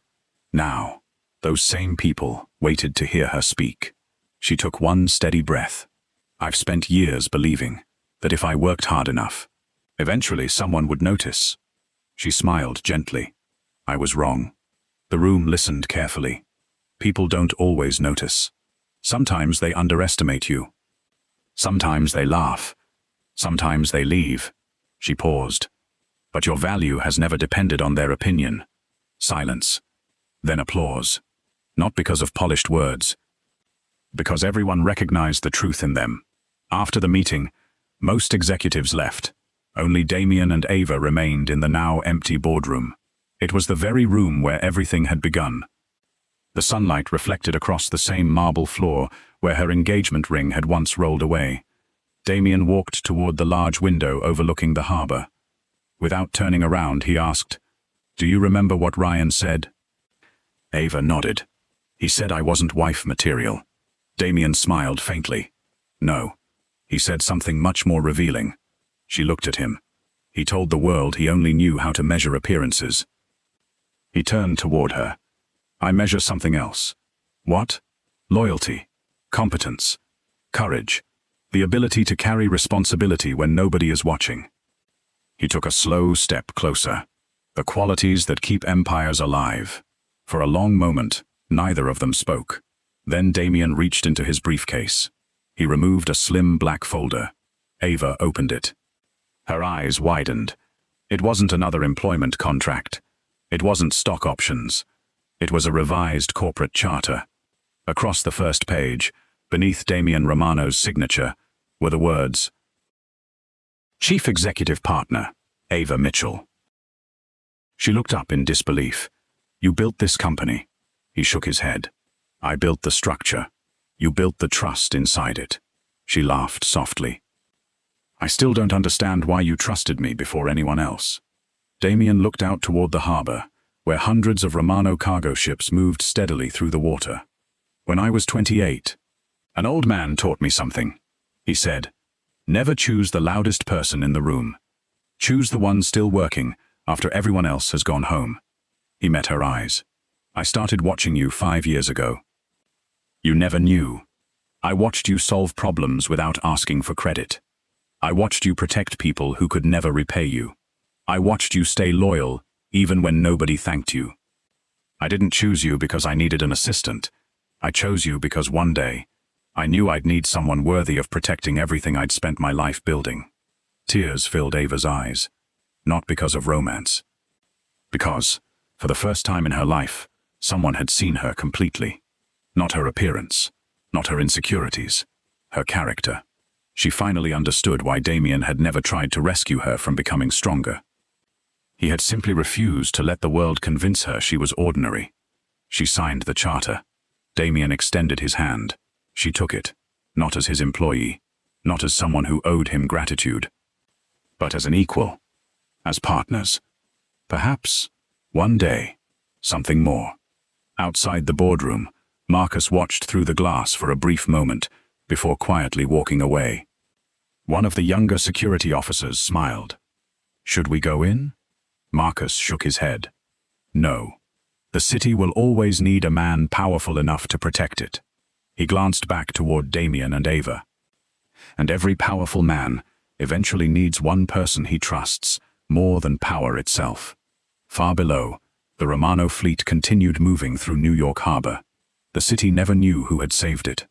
A: Now, those same people waited to hear her speak. She took one steady breath. I've spent years believing that if I worked hard enough, eventually someone would notice. She smiled gently. I was wrong. The room listened carefully. People don't always notice. Sometimes they underestimate you. Sometimes they laugh. Sometimes they leave. She paused. But your value has never depended on their opinion. Silence. Then applause. Not because of polished words. Because everyone recognized the truth in them. After the meeting, most executives left. Only Damien and Ava remained in the now empty boardroom. It was the very room where everything had begun. The sunlight reflected across the same marble floor where her engagement ring had once rolled away. Damien walked toward the large window overlooking the harbor. Without turning around, he asked, "Do you remember what Ryan said?" Ava nodded. "He said I wasn't wife material." Damien smiled faintly. "No. He said something much more revealing." She looked at him. He told the world he only knew how to measure appearances. He turned toward her. "I measure something else." "What?" "Loyalty, competence, courage, the ability to carry responsibility when nobody is watching." He took a slow step closer. The qualities that keep empires alive. For a long moment, neither of them spoke. Then Damien reached into his briefcase. He removed a slim black folder. Ava opened it. Her eyes widened. It wasn't another employment contract. It wasn't stock options. It was a revised corporate charter. Across the first page, beneath Damien Romano's signature, were the words, "Chief Executive Partner, Ava Mitchell." She looked up in disbelief. "You built this company." He shook his head. "I built the structure. You built the trust inside it." She laughed softly. "I still don't understand why you trusted me before anyone else." Damien looked out toward the harbor, where hundreds of Romano cargo ships moved steadily through the water. "When I was 28, an old man taught me something. He said, 'Never choose the loudest person in the room. Choose the one still working after everyone else has gone home.'" He met her eyes. "I started watching you 5 years ago. You never knew. I watched you solve problems without asking for credit. I watched you protect people who could never repay you. I watched you stay loyal even when nobody thanked you. I didn't choose you because I needed an assistant. I chose you because one day, I knew I'd need someone worthy of protecting everything I'd spent my life building." Tears filled Ava's eyes. Not because of romance. Because, for the first time in her life, someone had seen her completely. Not her appearance, not her insecurities, her character. She finally understood why Damien had never tried to rescue her from becoming stronger. He had simply refused to let the world convince her she was ordinary. She signed the charter. Damien extended his hand. She took it, not as his employee, not as someone who owed him gratitude, but as an equal, as partners. Perhaps, one day, something more. Outside the boardroom, Marcus watched through the glass for a brief moment before quietly walking away. One of the younger security officers smiled. "Should we go in?" Marcus shook his head. "No. The city will always need a man powerful enough to protect it." He glanced back toward Damien and Ava. "And every powerful man eventually needs one person he trusts more than power itself." Far below, the Romano fleet continued moving through New York Harbor. The city never knew who had saved it.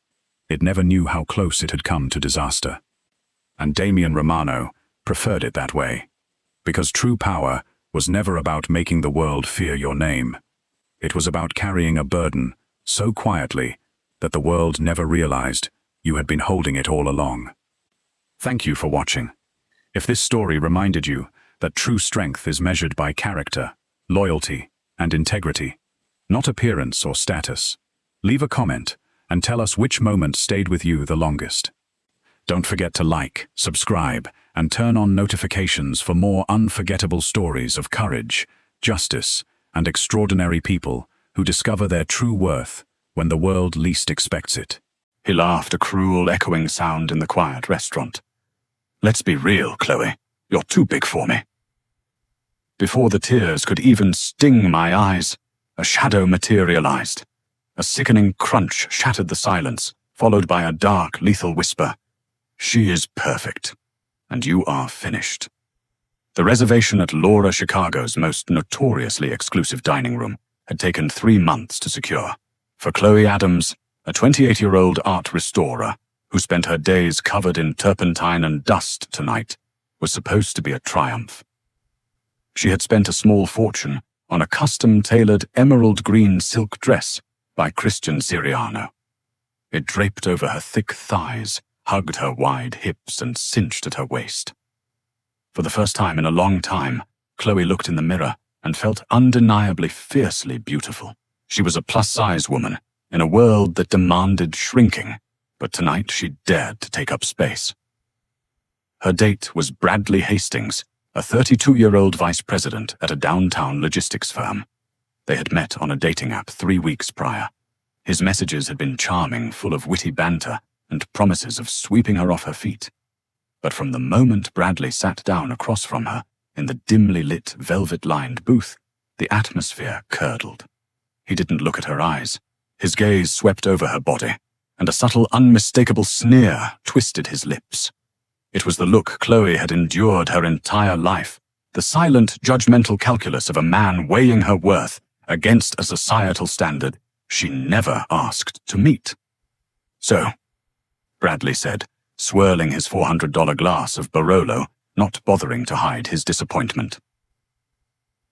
A: It never knew how close it had come to disaster. And Damien Romano preferred it that way. Because true power was never about making the world fear your name. It was about carrying a burden so quietly that the world never realized you had been holding it all along. Thank you for watching. If this story reminded you that true strength is measured by character, loyalty, and integrity, not appearance or status, leave a comment and tell us which moment stayed with you the longest. Don't forget to like, subscribe, and turn on notifications for more unforgettable stories of courage, justice, and extraordinary people who discover their true worth when the world least expects it. He laughed, a cruel, echoing sound in the quiet restaurant. "Let's be real, Chloe. You're too big for me." Before the tears could even sting my eyes, a shadow materialized. A sickening crunch shattered the silence, followed by a dark, lethal whisper. "She is perfect, and you are finished." The reservation at Laura Chicago's most notoriously exclusive dining room had taken 3 months to secure. For Chloe Adams, a 28-year-old art restorer who spent her days covered in turpentine and dust tonight, was supposed to be a triumph. She had spent a small fortune on a custom-tailored emerald green silk dress by Christian Siriano. It draped over her thick thighs, hugged her wide hips, and cinched at her waist. For the first time in a long time, Chloe looked in the mirror and felt undeniably fiercely beautiful. She was a plus-size woman in a world that demanded shrinking, but tonight she dared to take up space. Her date was Bradley Hastings, a 32-year-old vice president at a downtown logistics firm. They had met on a dating app 3 weeks prior. His messages had been charming, full of witty banter and promises of sweeping her off her feet. But from the moment Bradley sat down across from her in the dimly lit, velvet-lined booth, the atmosphere curdled. He didn't look at her eyes. His gaze swept over her body, and a subtle, unmistakable sneer twisted his lips. It was the look Chloe had endured her entire life, the silent, judgmental calculus of a man weighing her worth against a societal standard she never asked to meet. "So," Bradley said, swirling his $400 glass of Barolo, not bothering to hide his disappointment.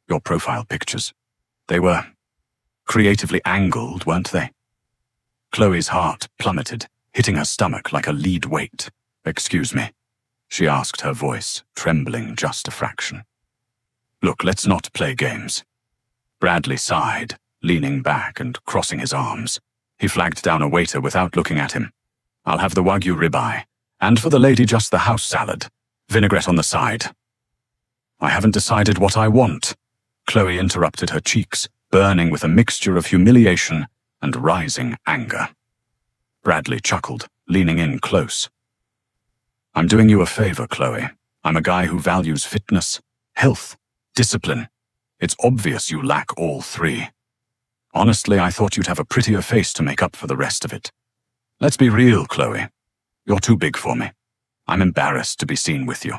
A: "Your profile pictures. They were creatively angled, weren't they?" Chloe's heart plummeted, hitting her stomach like a lead weight. "Excuse me," she asked, her voice trembling just a fraction. "Look, let's not play games." Bradley sighed, leaning back and crossing his arms. He flagged down a waiter without looking at him. "I'll have the Wagyu ribeye, and for the lady just the house salad. Vinaigrette on the side." "I haven't decided what I want," Chloe interrupted, her cheeks burning with a mixture of humiliation and rising anger. Bradley chuckled, leaning in close. "I'm doing you a favor, Chloe. I'm a guy who values fitness, health, discipline. It's obvious you lack all 3. Honestly, I thought you'd have a prettier face to make up for the rest of it. Let's be real, Chloe. You're too big for me. I'm embarrassed to be seen with you."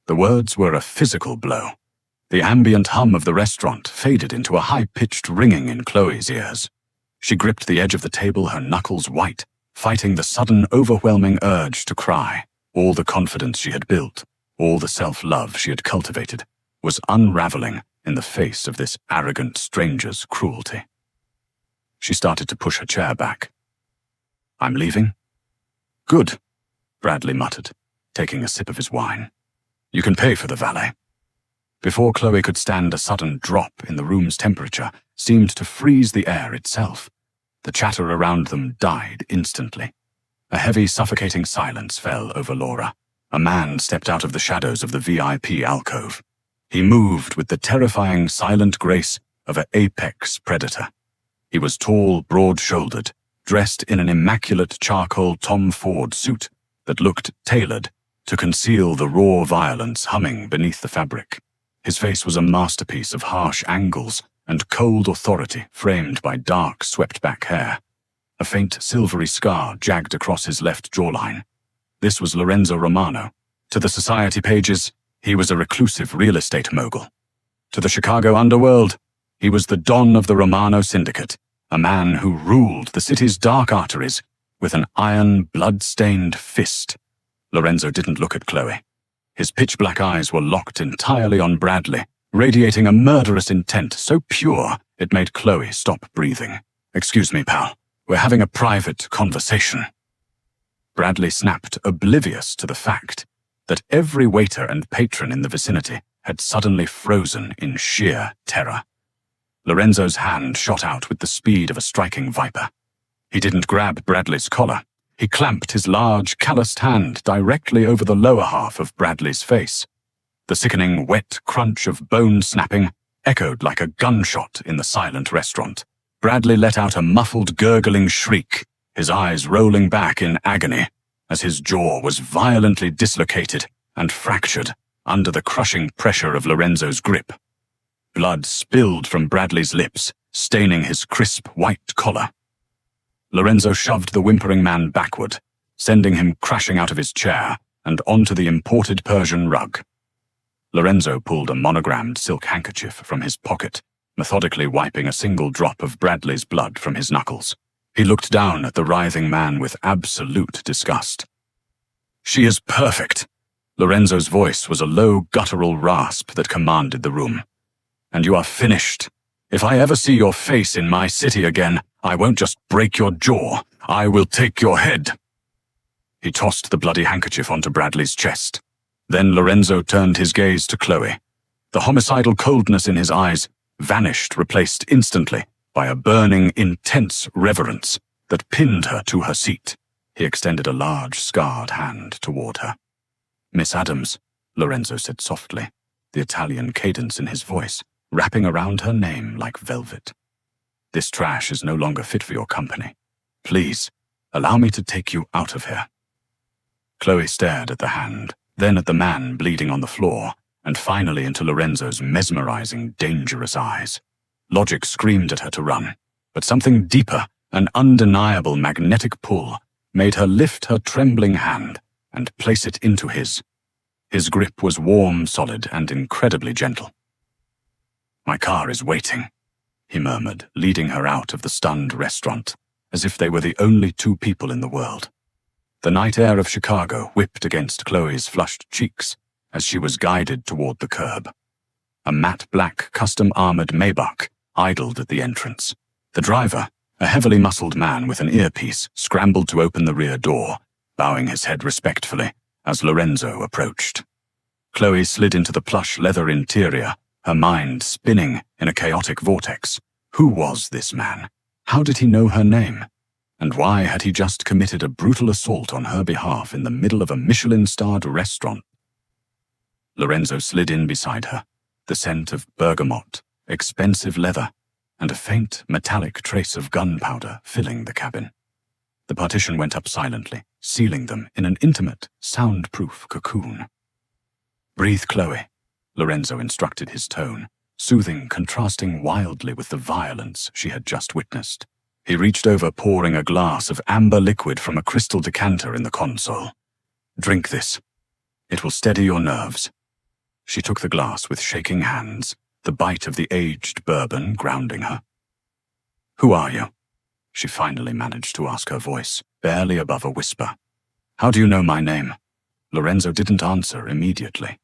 A: The words were a physical blow. The ambient hum of the restaurant faded into a high-pitched ringing in Chloe's ears. She gripped the edge of the table, her knuckles white, fighting the sudden, overwhelming urge to cry. All the confidence she had built, all the self-love she had cultivated, was unraveling in the face of this arrogant stranger's cruelty. She started to push her chair back. "I'm leaving?" "Good," Bradley muttered, taking a sip of his wine. "You can pay for the valet." Before Chloe could stand, a sudden drop in the room's temperature seemed to freeze the air itself. The chatter around them died instantly. A heavy, suffocating silence fell over Laura. A man stepped out of the shadows of the VIP alcove. He moved with the terrifying, silent grace of an apex predator. He was tall, broad-shouldered, dressed in an immaculate charcoal Tom Ford suit that looked tailored to conceal the raw violence humming beneath the fabric. His face was a masterpiece of harsh angles and cold authority framed by dark, swept-back hair. A faint silvery scar jagged across his left jawline. This was Lorenzo Romano. To the society pages, he was a reclusive real estate mogul. To the Chicago underworld, he was the don of the Romano Syndicate, a man who ruled the city's dark arteries with an iron, blood-stained fist. Lorenzo didn't look at Chloe. His pitch-black eyes were locked entirely on Bradley, radiating a murderous intent so pure it made Chloe stop breathing. "Excuse me, pal. We're having a private conversation." Bradley snapped, oblivious to the fact that every waiter and patron in the vicinity had suddenly frozen in sheer terror. Lorenzo's hand shot out with the speed of a striking viper. He didn't grab Bradley's collar. He clamped his large, calloused hand directly over the lower half of Bradley's face. The sickening, wet crunch of bone snapping echoed like a gunshot in the silent restaurant. Bradley let out a muffled, gurgling shriek, his eyes rolling back in agony as his jaw was violently dislocated and fractured under the crushing pressure of Lorenzo's grip. Blood spilled from Bradley's lips, staining his crisp white collar. Lorenzo shoved the whimpering man backward, sending him crashing out of his chair and onto the imported Persian rug. Lorenzo pulled a monogrammed silk handkerchief from his pocket, methodically wiping a single drop of Bradley's blood from his knuckles. He looked down at the writhing man with absolute disgust. "She is perfect." Lorenzo's voice was a low, guttural rasp that commanded the room. "And you are finished. If I ever see your face in my city again, I won't just break your jaw, I will take your head." He tossed the bloody handkerchief onto Bradley's chest. Then Lorenzo turned his gaze to Chloe. The homicidal coldness in his eyes vanished, replaced instantly by a burning, intense reverence that pinned her to her seat. He extended a large, scarred hand toward her. "Miss Adams," Lorenzo said softly, the Italian cadence in his voice wrapping around her name like velvet. "This trash is no longer fit for your company. Please, allow me to take you out of here." Chloe stared at the hand, then at the man bleeding on the floor, and finally into Lorenzo's mesmerizing, dangerous eyes. Logic screamed at her to run, but something deeper, an undeniable magnetic pull, made her lift her trembling hand and place it into his. His grip was warm, solid, and incredibly gentle. "My car is waiting," he murmured, leading her out of the stunned restaurant, as if they were the only two people in the world. The night air of Chicago whipped against Chloe's flushed cheeks as she was guided toward the curb. A matte black custom-armored Maybach idled at the entrance. The driver, a heavily muscled man with an earpiece, scrambled to open the rear door, bowing his head respectfully as Lorenzo approached. Chloe slid into the plush leather interior, her mind spinning in a chaotic vortex. Who was this man? How did he know her name? And why had he just committed a brutal assault on her behalf in the middle of a Michelin-starred restaurant? Lorenzo slid in beside her, the scent of bergamot, expensive leather, and a faint, metallic trace of gunpowder filling the cabin. The partition went up silently, sealing them in an intimate, soundproof cocoon. "Breathe, Chloe," Lorenzo instructed, his tone, soothing, contrasting wildly with the violence she had just witnessed. He reached over, pouring a glass of amber liquid from a crystal decanter in the console. "Drink this. It will steady your nerves." She took the glass with shaking hands, the bite of the aged bourbon grounding her. "Who are you?" she finally managed to ask, her voice barely above a whisper. "How do you know my name?" Lorenzo didn't answer immediately.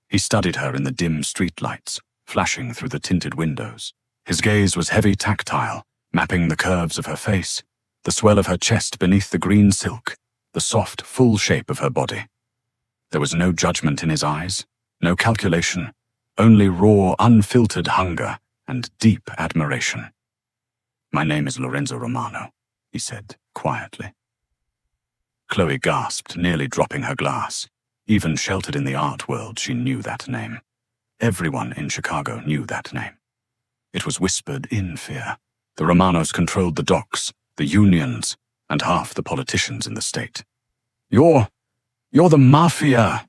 A: He studied her in the dim streetlights, flashing through the tinted windows. His gaze was heavy, tactile, mapping the curves of her face, the swell of her chest beneath the green silk, the soft, full shape of her body. There was no judgment in his eyes, no calculation, only raw, unfiltered hunger and deep admiration. "My name is Lorenzo Romano," he said quietly. Chloe gasped, nearly dropping her glass. Even sheltered in the art world, she knew that name. Everyone in Chicago knew that name. It was whispered in fear. The Romanos controlled the docks, the unions, and half the politicians in the state. You're the Mafia,"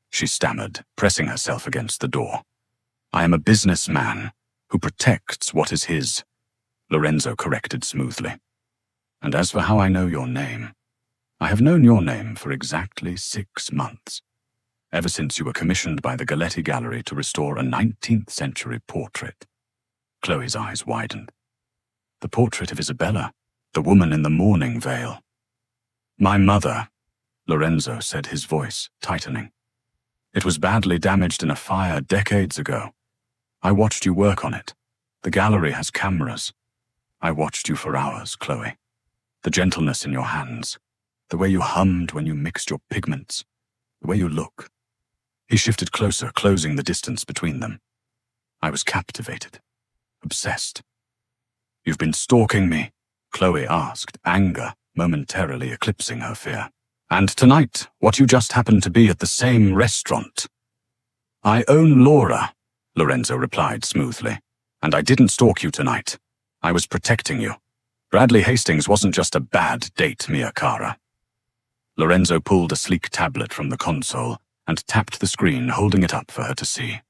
A: she stammered, pressing herself against the door. "I am a businessman who protects what is his," Lorenzo corrected smoothly. "And as for how I know your name, I have known your name for exactly 6 months, ever since you were commissioned by the Galletti Gallery to restore a 19th century portrait." Chloe's eyes widened. "The portrait of Isabella, the woman in the mourning veil." "My mother," Lorenzo said, his voice tightening. "It was badly damaged in a fire decades ago. I watched you work on it. The gallery has cameras. I watched you for hours, Chloe. The gentleness in your hands, the way you hummed when you mixed your pigments, the way you look." He shifted closer, closing the distance between them. "I was captivated, obsessed." "You've been stalking me?" Chloe asked, anger momentarily eclipsing her fear. "And tonight, what you just happened to be at the same restaurant." "I own Laura," Lorenzo replied smoothly, "and I didn't stalk you tonight. I was protecting you. Bradley Hastings wasn't just a bad date, Mia Cara." Lorenzo pulled a sleek tablet from the console and tapped the screen, holding it up for her to see.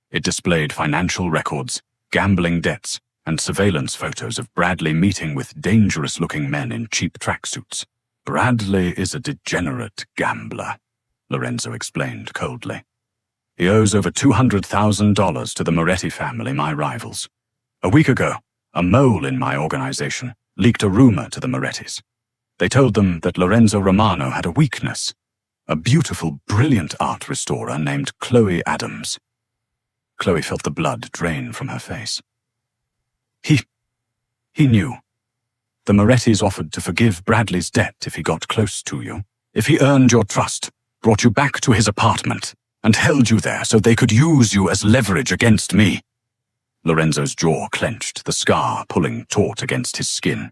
A: It displayed financial records, gambling debts, and surveillance photos of Bradley meeting with dangerous-looking men in cheap tracksuits. "Bradley is a degenerate gambler," Lorenzo explained coldly. "He owes over $200,000 to the Moretti family, my rivals. A week ago, a mole in my organization leaked a rumor to the Morettis. They told them that Lorenzo Romano had a weakness, a beautiful, brilliant art restorer named Chloe Adams." Chloe felt the blood drain from her face. He knew. The Morettis offered to forgive Bradley's debt if he got close to you, if he earned your trust, brought you back to his apartment, and held you there so they could use you as leverage against me. Lorenzo's jaw clenched, the scar pulling taut against his skin.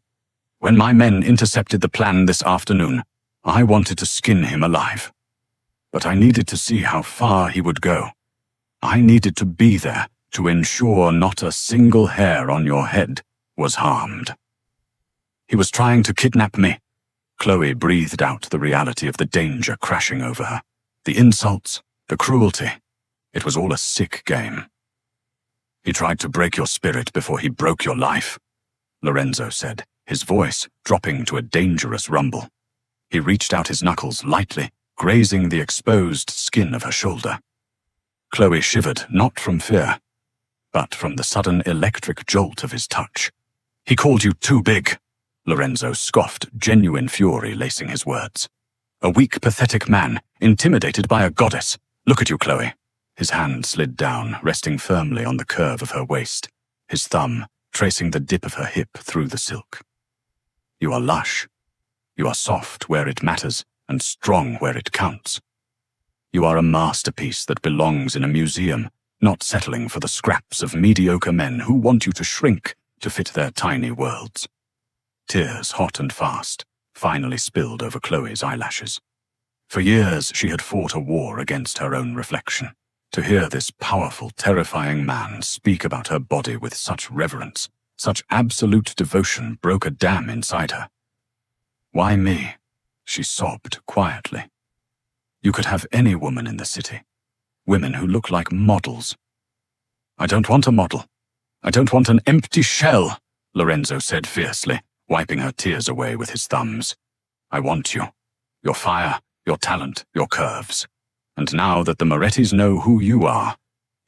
A: "When my men intercepted the plan this afternoon, I wanted to skin him alive. But I needed to see how far he would go. I needed to be there to ensure not a single hair on your head was harmed. He was trying to kidnap me." Chloe breathed out the reality of the danger crashing over her. The insults, the cruelty. It was all a sick game. "He tried to break your spirit before he broke your life," Lorenzo said, his voice dropping to a dangerous rumble. He reached out his knuckles lightly, grazing the exposed skin of her shoulder. Chloe shivered, not from fear, but from the sudden electric jolt of his touch. "He called you too big," Lorenzo scoffed, genuine fury lacing his words. "A weak, pathetic man, intimidated by a goddess. Look at you, Chloe." His hand slid down, resting firmly on the curve of her waist, his thumb tracing the dip of her hip through the silk. "You are lush. You are soft where it matters and strong where it counts. You are a masterpiece that belongs in a museum, not settling for the scraps of mediocre men who want you to shrink to fit their tiny worlds." Tears, hot and fast, finally spilled over Chloe's eyelashes. For years she had fought a war against her own reflection. To hear this powerful, terrifying man speak about her body with such reverence, such absolute devotion, broke a dam inside her. "Why me?" she sobbed quietly. "You could have any woman in the city. Women who look like models." "I don't want a model. I don't want an empty shell," Lorenzo said fiercely, wiping her tears away with his thumbs. "I want you. Your fire, your talent, your curves. And now that the Morettis know who you are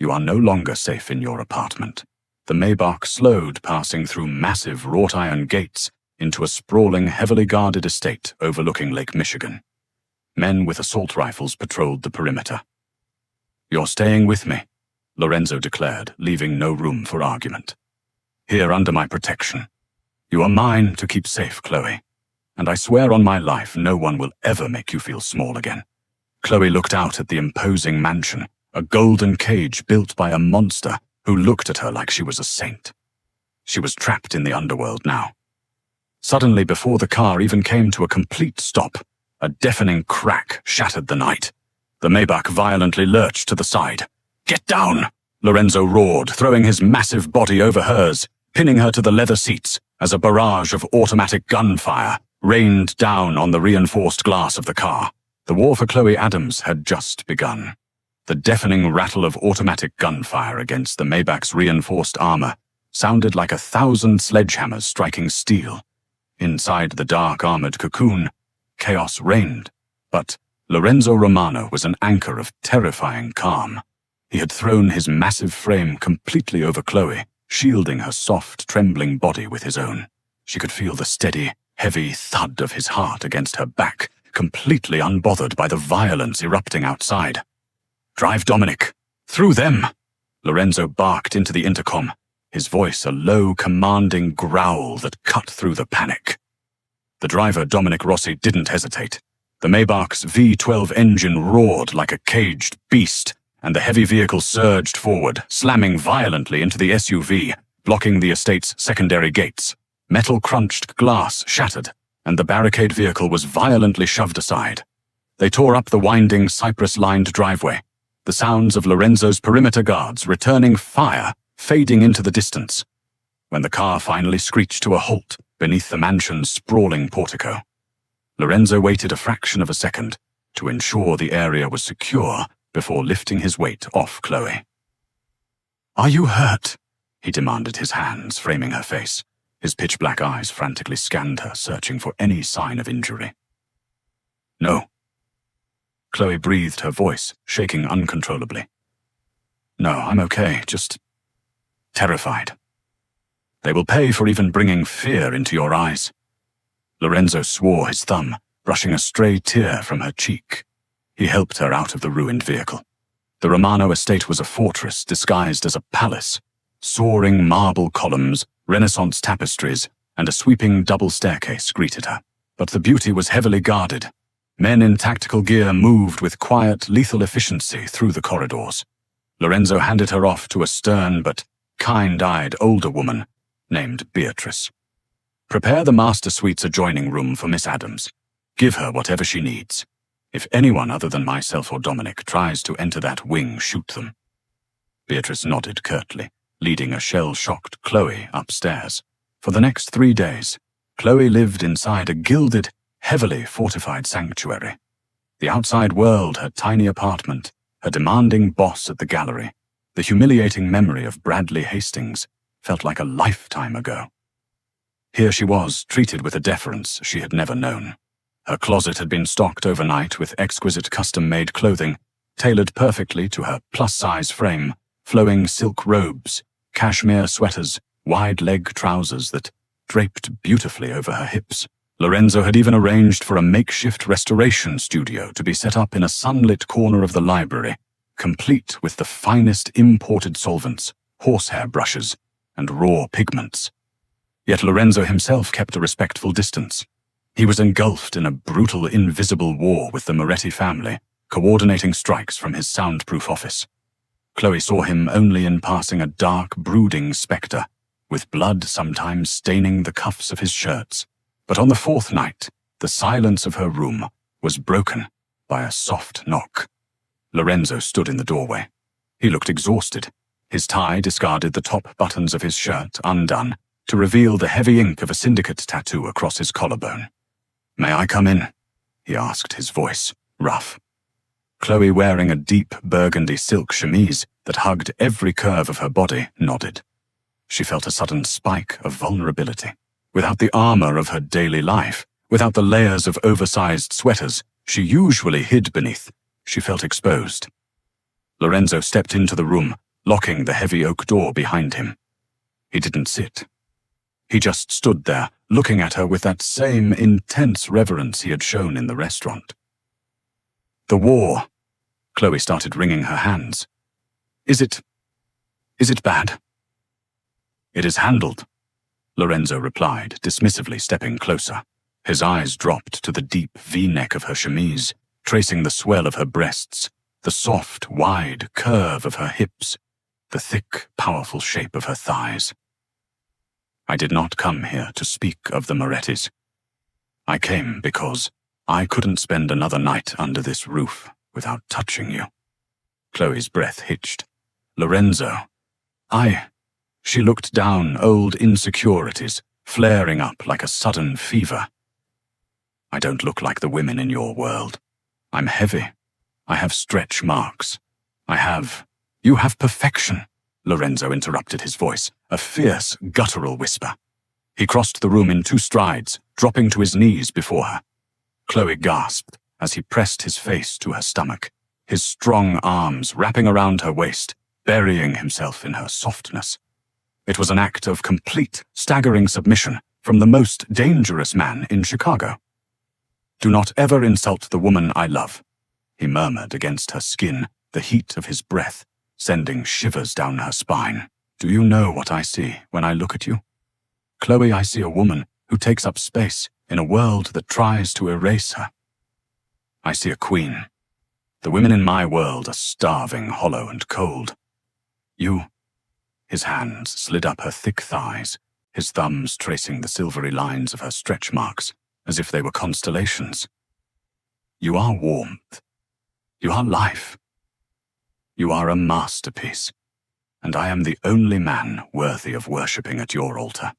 A: no longer safe in your apartment." The Maybach slowed, passing through massive wrought iron gates into a sprawling, heavily guarded estate overlooking Lake Michigan. Men with assault rifles patrolled the perimeter. "You're staying with me," Lorenzo declared, leaving no room for argument. "Here under my protection. You are mine to keep safe, Chloe. And I swear on my life no one will ever make you feel small again." Chloe looked out at the imposing mansion, a golden cage built by a monster who looked at her like she was a saint. She was trapped in the underworld now. Suddenly, before the car even came to a complete stop, a deafening crack shattered the night. The Maybach violently lurched to the side. "Get down!" Lorenzo roared, throwing his massive body over hers, pinning her to the leather seats as a barrage of automatic gunfire rained down on the reinforced glass of the car. The war for Chloe Adams had just begun. The deafening rattle of automatic gunfire against the Maybach's reinforced armor sounded like 1,000 sledgehammers striking steel. Inside the dark armored cocoon, chaos reigned, but Lorenzo Romano was an anchor of terrifying calm. He had thrown his massive frame completely over Chloe, shielding her soft, trembling body with his own. She could feel the steady, heavy thud of his heart against her back, completely unbothered by the violence erupting outside. "Drive Dominic! Through them!" Lorenzo barked into the intercom, his voice a low, commanding growl that cut through the panic. The driver, Dominic Rossi, didn't hesitate. The Maybach's V12 engine roared like a caged beast, and the heavy vehicle surged forward, slamming violently into the SUV, blocking the estate's secondary gates. Metal-crunched glass shattered, and the barricade vehicle was violently shoved aside. They tore up the winding, cypress-lined driveway, the sounds of Lorenzo's perimeter guards returning fire fading into the distance, when the car finally screeched to a halt beneath the mansion's sprawling portico. Lorenzo waited a fraction of a second, to ensure the area was secure before lifting his weight off Chloe. "Are you hurt?" he demanded, his hands framing her face. His pitch-black eyes frantically scanned her, searching for any sign of injury. "No." Chloe breathed, her voice shaking uncontrollably. "No, I'm okay, just terrified. They will pay for even bringing fear into your eyes." Lorenzo swore, his thumb brushing a stray tear from her cheek. He helped her out of the ruined vehicle. The Romano estate was a fortress disguised as a palace. Soaring marble columns, Renaissance tapestries, and a sweeping double staircase greeted her. But the beauty was heavily guarded. Men in tactical gear moved with quiet, lethal efficiency through the corridors. Lorenzo handed her off to a stern but kind-eyed older woman named Beatrice. "Prepare the master suite's adjoining room for Miss Adams. Give her whatever she needs. If anyone other than myself or Dominic tries to enter that wing, shoot them." Beatrice nodded curtly, leading a shell-shocked Chloe upstairs. For the next 3 days, Chloe lived inside a gilded, heavily fortified sanctuary. The outside world, her tiny apartment, her demanding boss at the gallery, the humiliating memory of Bradley Hastings, felt like a lifetime ago. Here she was, treated with a deference she had never known. Her closet had been stocked overnight with exquisite custom-made clothing, tailored perfectly to her plus-size frame, flowing silk robes, cashmere sweaters, wide-leg trousers that draped beautifully over her hips. Lorenzo had even arranged for a makeshift restoration studio to be set up in a sunlit corner of the library, complete with the finest imported solvents, horsehair brushes, and raw pigments. Yet Lorenzo himself kept a respectful distance. He was engulfed in a brutal, invisible war with the Moretti family, coordinating strikes from his soundproof office. Chloe saw him only in passing, a dark, brooding spectre, with blood sometimes staining the cuffs of his shirts. But on the 4th night, the silence of her room was broken by a soft knock. Lorenzo stood in the doorway. He looked exhausted. His tie discarded, the top buttons of his shirt undone, to reveal the heavy ink of a syndicate tattoo across his collarbone. "May I come in?" he asked, his voice rough. Chloe, wearing a deep burgundy silk chemise that hugged every curve of her body, nodded. She felt a sudden spike of vulnerability. Without the armor of her daily life, without the layers of oversized sweaters she usually hid beneath, she felt exposed. Lorenzo stepped into the room, locking the heavy oak door behind him. He didn't sit. He just stood there, looking at her with that same intense reverence he had shown in the restaurant. "The war," Chloe started wringing her hands. Is it bad?" "It is handled," Lorenzo replied, dismissively, stepping closer. His eyes dropped to the deep V-neck of her chemise, tracing the swell of her breasts, the soft, wide curve of her hips, the thick, powerful shape of her thighs. "I did not come here to speak of the Morettis. I came because I couldn't spend another night under this roof without touching you." Chloe's breath hitched. "Lorenzo, She looked down, old insecurities flaring up like a sudden fever. "I don't look like the women in your world. I'm heavy. I have stretch marks. You have perfection," Lorenzo interrupted, his voice a fierce, guttural whisper. He crossed the room in 2 strides, dropping to his knees before her. Chloe gasped as he pressed his face to her stomach, his strong arms wrapping around her waist, burying himself in her softness. It was an act of complete, staggering submission from the most dangerous man in Chicago. "Do not ever insult the woman I love," he murmured against her skin, the heat of his breath sending shivers down her spine. "Do you know what I see when I look at you? Chloe, I see a woman who takes up space in a world that tries to erase her. I see a queen. The women in my world are starving, hollow, and cold. You..." His hands slid up her thick thighs, his thumbs tracing the silvery lines of her stretch marks, as if they were constellations. "You are warmth. You are life. You are a masterpiece, and I am the only man worthy of worshipping at your altar."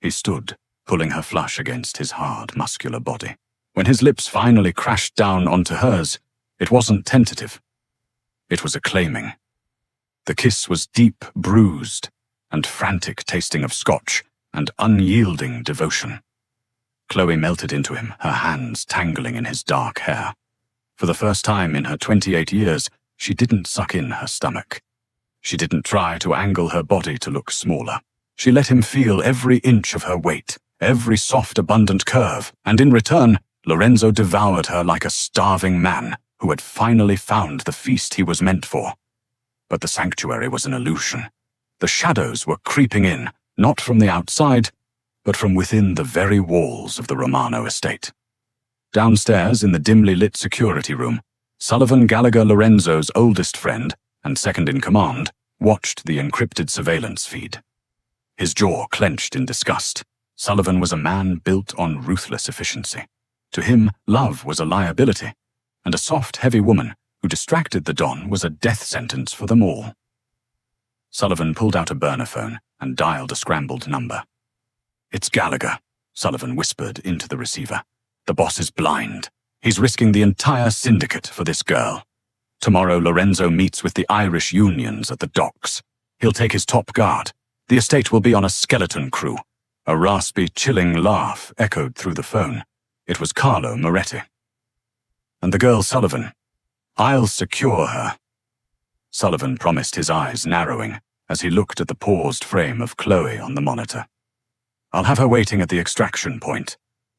A: He stood, pulling her flush against his hard, muscular body. When his lips finally crashed down onto hers, it wasn't tentative. It was acclaiming. The kiss was deep, bruised, and frantic tasting of scotch and unyielding devotion. Chloe melted into him, her hands tangling in his dark hair. For the first time in her 28 years, she didn't suck in her stomach. She didn't try to angle her body to look smaller. She let him feel every inch of her weight, every soft, abundant curve, and in return, Lorenzo devoured her like a starving man who had finally found the feast he was meant for. But the sanctuary was an illusion. The shadows were creeping in, not from the outside, but from within the very walls of the Romano estate. Downstairs in the dimly lit security room, Sullivan Gallagher, Lorenzo's oldest friend and second in command, watched the encrypted surveillance feed. His jaw clenched in disgust. Sullivan was a man built on ruthless efficiency. To him, love was a liability, and a soft, heavy woman who distracted the Don was a death sentence for them all. Sullivan pulled out a burner phone and dialed a scrambled number. "It's Gallagher," Sullivan whispered into the receiver. "The boss is blind. He's risking the entire syndicate for this girl. Tomorrow Lorenzo meets with the Irish unions at the docks. He'll take his top guard. The estate will be on a skeleton crew." A raspy, chilling laugh echoed through the phone. It was Carlo Moretti. "And the girl Sullivan. I'll secure her." Sullivan promised, his eyes narrowing as he looked at the paused frame of Chloe on the monitor. "I'll have her waiting at the extraction point.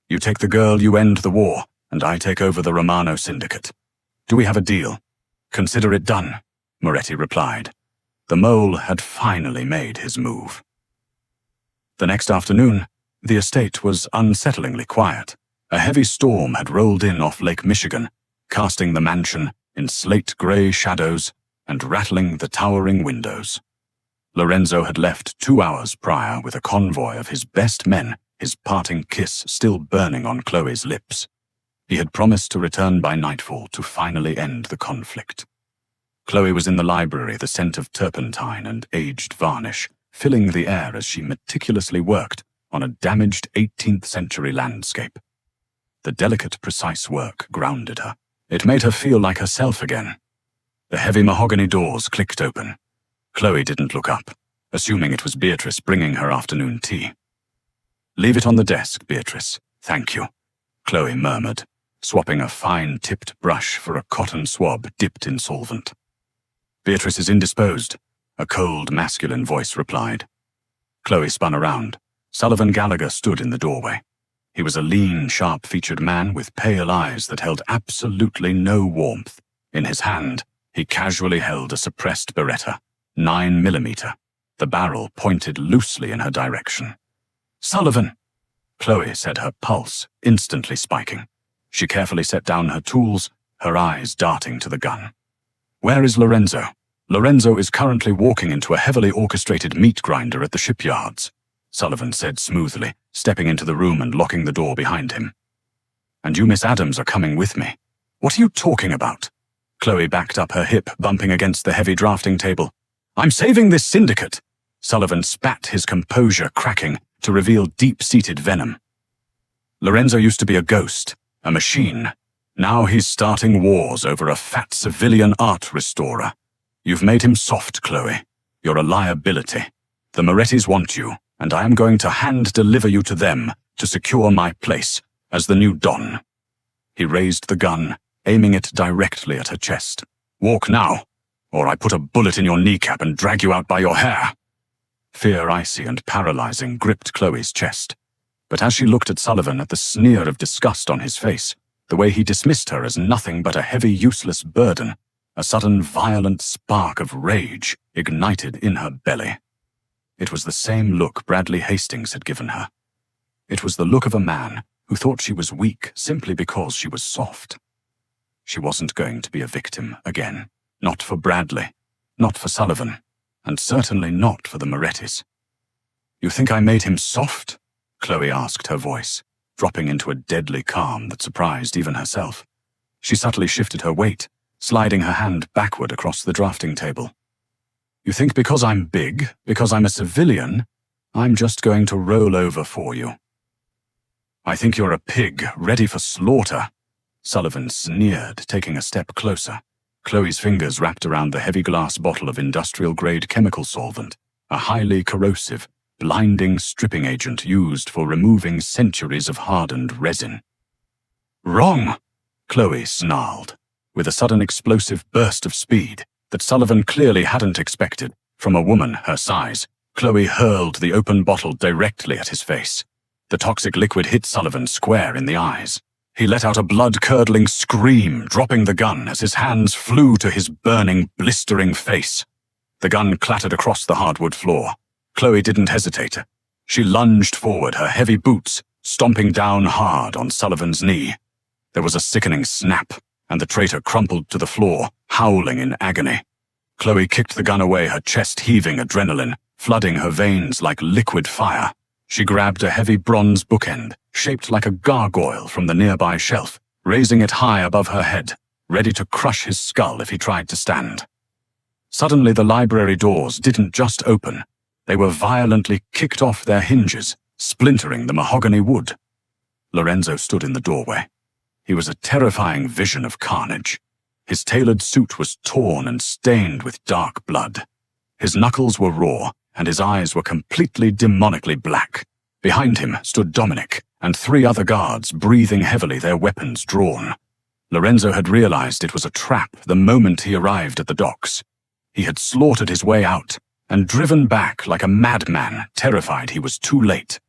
A: You take the girl, you end the war, and I take over the Romano syndicate. Do we have a deal?" "Consider it done," Moretti replied. The mole had finally made his move. The next afternoon, the estate was unsettlingly quiet. A heavy storm had rolled in off Lake Michigan, casting the mansion in slate-gray shadows and rattling the towering windows. Lorenzo had left 2 hours prior with a convoy of his best men, his parting kiss still burning on Chloe's lips. He had promised to return by nightfall to finally end the conflict. Chloe was in the library, the scent of turpentine and aged varnish filling the air as she meticulously worked on a damaged 18th century landscape. The delicate, precise work grounded her. It made her feel like herself again. The heavy mahogany doors clicked open. Chloe didn't look up, assuming it was Beatrice bringing her afternoon tea. "Leave it on the desk, Beatrice. Thank you," Chloe murmured, swapping a fine-tipped brush for a cotton swab dipped in solvent. "Beatrice is indisposed," a cold, masculine voice replied. Chloe spun around. Sullivan Gallagher stood in the doorway. He was a lean, sharp-featured man with pale eyes that held absolutely no warmth. In his hand, he casually held a suppressed Beretta, 9mm, the barrel pointed loosely in her direction. "Sullivan!" Chloe said, her pulse instantly spiking. She carefully set down her tools, her eyes darting to the gun. "Where is Lorenzo?" "Lorenzo is currently walking into a heavily orchestrated meat grinder at the shipyards," Sullivan said smoothly, stepping into the room and locking the door behind him. "And you, Miss Adams, are coming with me." "What are you talking about?" Chloe backed up, her hip bumping against the heavy drafting table. "I'm saving this syndicate." Sullivan spat, his composure cracking to reveal deep-seated venom. "Lorenzo used to be a ghost, a machine. Now he's starting wars over a fat civilian art restorer. You've made him soft, Chloe. You're a liability. The Morettis want you, and I am going to hand-deliver you to them to secure my place as the new Don." He raised the gun, aiming it directly at her chest. "Walk now, or I put a bullet in your kneecap and drag you out by your hair." Fear, icy and paralyzing, gripped Chloe's chest. But as she looked at Sullivan, at the sneer of disgust on his face, the way he dismissed her as nothing but a heavy, useless burden, a sudden violent spark of rage ignited in her belly. It was the same look Bradley Hastings had given her. It was the look of a man who thought she was weak simply because she was soft. She wasn't going to be a victim again. Not for Bradley, not for Sullivan, and certainly not for the Morettis. "You think I made him soft?" Chloe asked, her voice dropping into a deadly calm that surprised even herself. She subtly shifted her weight, sliding her hand backward across the drafting table. "You think because I'm big, because I'm a civilian, I'm just going to roll over for you?" "I think you're a pig, ready for slaughter." Sullivan sneered, taking a step closer. Chloe's fingers wrapped around the heavy glass bottle of industrial-grade chemical solvent, a highly corrosive, blinding stripping agent used for removing centuries of hardened resin. "Wrong!" Chloe snarled, with a sudden explosive burst of speed that Sullivan clearly hadn't expected from a woman her size. Chloe hurled the open bottle directly at his face. The toxic liquid hit Sullivan square in the eyes. He let out a blood-curdling scream, dropping the gun as his hands flew to his burning, blistering face. The gun clattered across the hardwood floor. Chloe didn't hesitate. She lunged forward, her heavy boots stomping down hard on Sullivan's knee. There was a sickening snap, and the traitor crumpled to the floor, howling in agony. Chloe kicked the gun away, her chest heaving adrenaline, flooding her veins like liquid fire. She grabbed a heavy bronze bookend, shaped like a gargoyle from the nearby shelf, raising it high above her head, ready to crush his skull if he tried to stand. Suddenly the library doors didn't just open. They were violently kicked off their hinges, splintering the mahogany wood. Lorenzo stood in the doorway. He was a terrifying vision of carnage. His tailored suit was torn and stained with dark blood. His knuckles were raw, and his eyes were completely demonically black. Behind him stood Dominic and 3 other guards, breathing heavily, their weapons drawn. Lorenzo had realized it was a trap the moment he arrived at the docks. He had slaughtered his way out and driven back like a madman, terrified he was too late.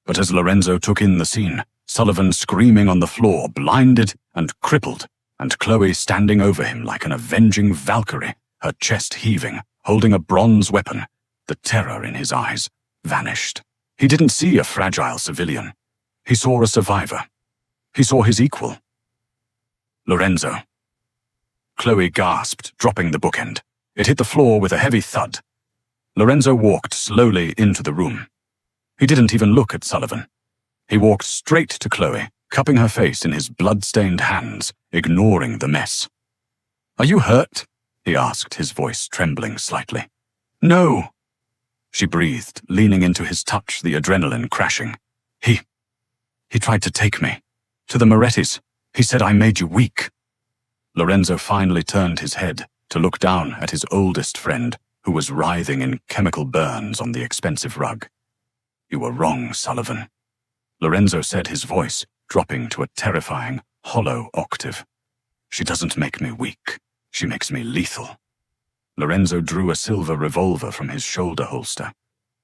A: But as Lorenzo took in the scene, Sullivan screaming on the floor, blinded and crippled, and Chloe standing over him like an avenging Valkyrie, her chest heaving, holding a bronze weapon, the terror in his eyes vanished. He didn't see a fragile civilian. He saw a survivor. He saw his equal. "Lorenzo." Chloe gasped, dropping the bookend. It hit the floor with a heavy thud. Lorenzo walked slowly into the room. He didn't even look at Sullivan. He walked straight to Chloe, cupping her face in his blood-stained hands, ignoring the mess. "Are you hurt?" he asked, his voice trembling slightly. "No," she breathed, leaning into his touch, the adrenaline crashing. He tried to take me. To the Morettis. He said I made you weak." Lorenzo finally turned his head to look down at his oldest friend, who was writhing in chemical burns on the expensive rug. "You were wrong, Sullivan," Lorenzo said, his voice dropping to a terrifying, hollow octave. "She doesn't make me weak. She makes me lethal." Lorenzo drew a silver revolver from his shoulder holster.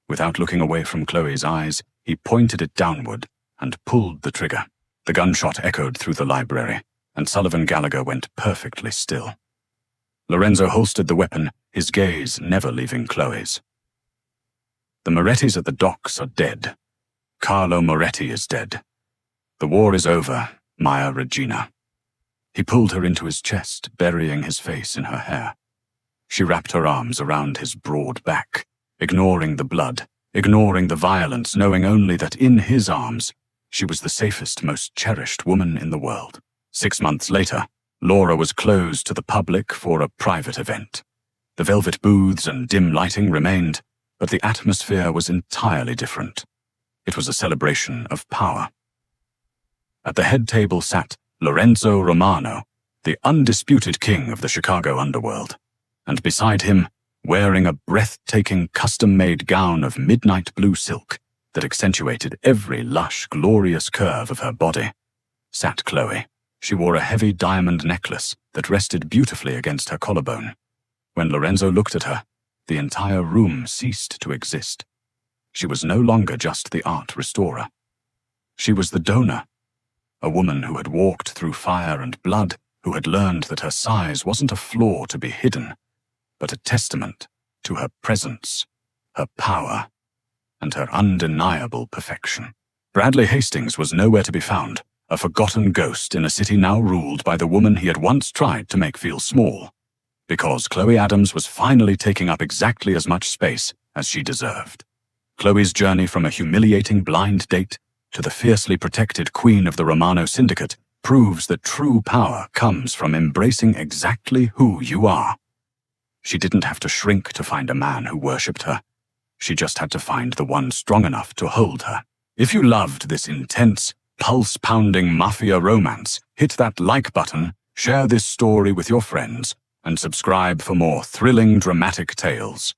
A: Without looking away from Chloe's eyes, he pointed it downward and pulled the trigger. The gunshot echoed through the library, and Sullivan Gallagher went perfectly still. Lorenzo holstered the weapon, his gaze never leaving Chloe's. "The Morettis at the docks are dead. Carlo Moretti is dead. The war is over, Maya Regina." He pulled her into his chest, burying his face in her hair. She wrapped her arms around his broad back, ignoring the blood, ignoring the violence, knowing only that in his arms, she was the safest, most cherished woman in the world. 6 months later, Laura was closed to the public for a private event. The velvet booths and dim lighting remained, but the atmosphere was entirely different. It was a celebration of power. At the head table sat Lorenzo Romano, the undisputed king of the Chicago underworld, and beside him, wearing a breathtaking custom-made gown of midnight blue silk that accentuated every lush, glorious curve of her body, sat Chloe. She wore a heavy diamond necklace that rested beautifully against her collarbone. When Lorenzo looked at her, the entire room ceased to exist. She was no longer just the art restorer. She was the donor, a woman who had walked through fire and blood, who had learned that her size wasn't a flaw to be hidden, but a testament to her presence, her power, and her undeniable perfection. Bradley Hastings was nowhere to be found, a forgotten ghost in a city now ruled by the woman he had once tried to make feel small, because Chloe Adams was finally taking up exactly as much space as she deserved. Chloe's journey from a humiliating blind date to the fiercely protected queen of the Romano Syndicate proves that true power comes from embracing exactly who you are. She didn't have to shrink to find a man who worshipped her. She just had to find the one strong enough to hold her. If you loved this intense,
B: pulse-pounding Mafia romance, hit that like button, share this story with your friends, and subscribe for more thrilling, dramatic tales.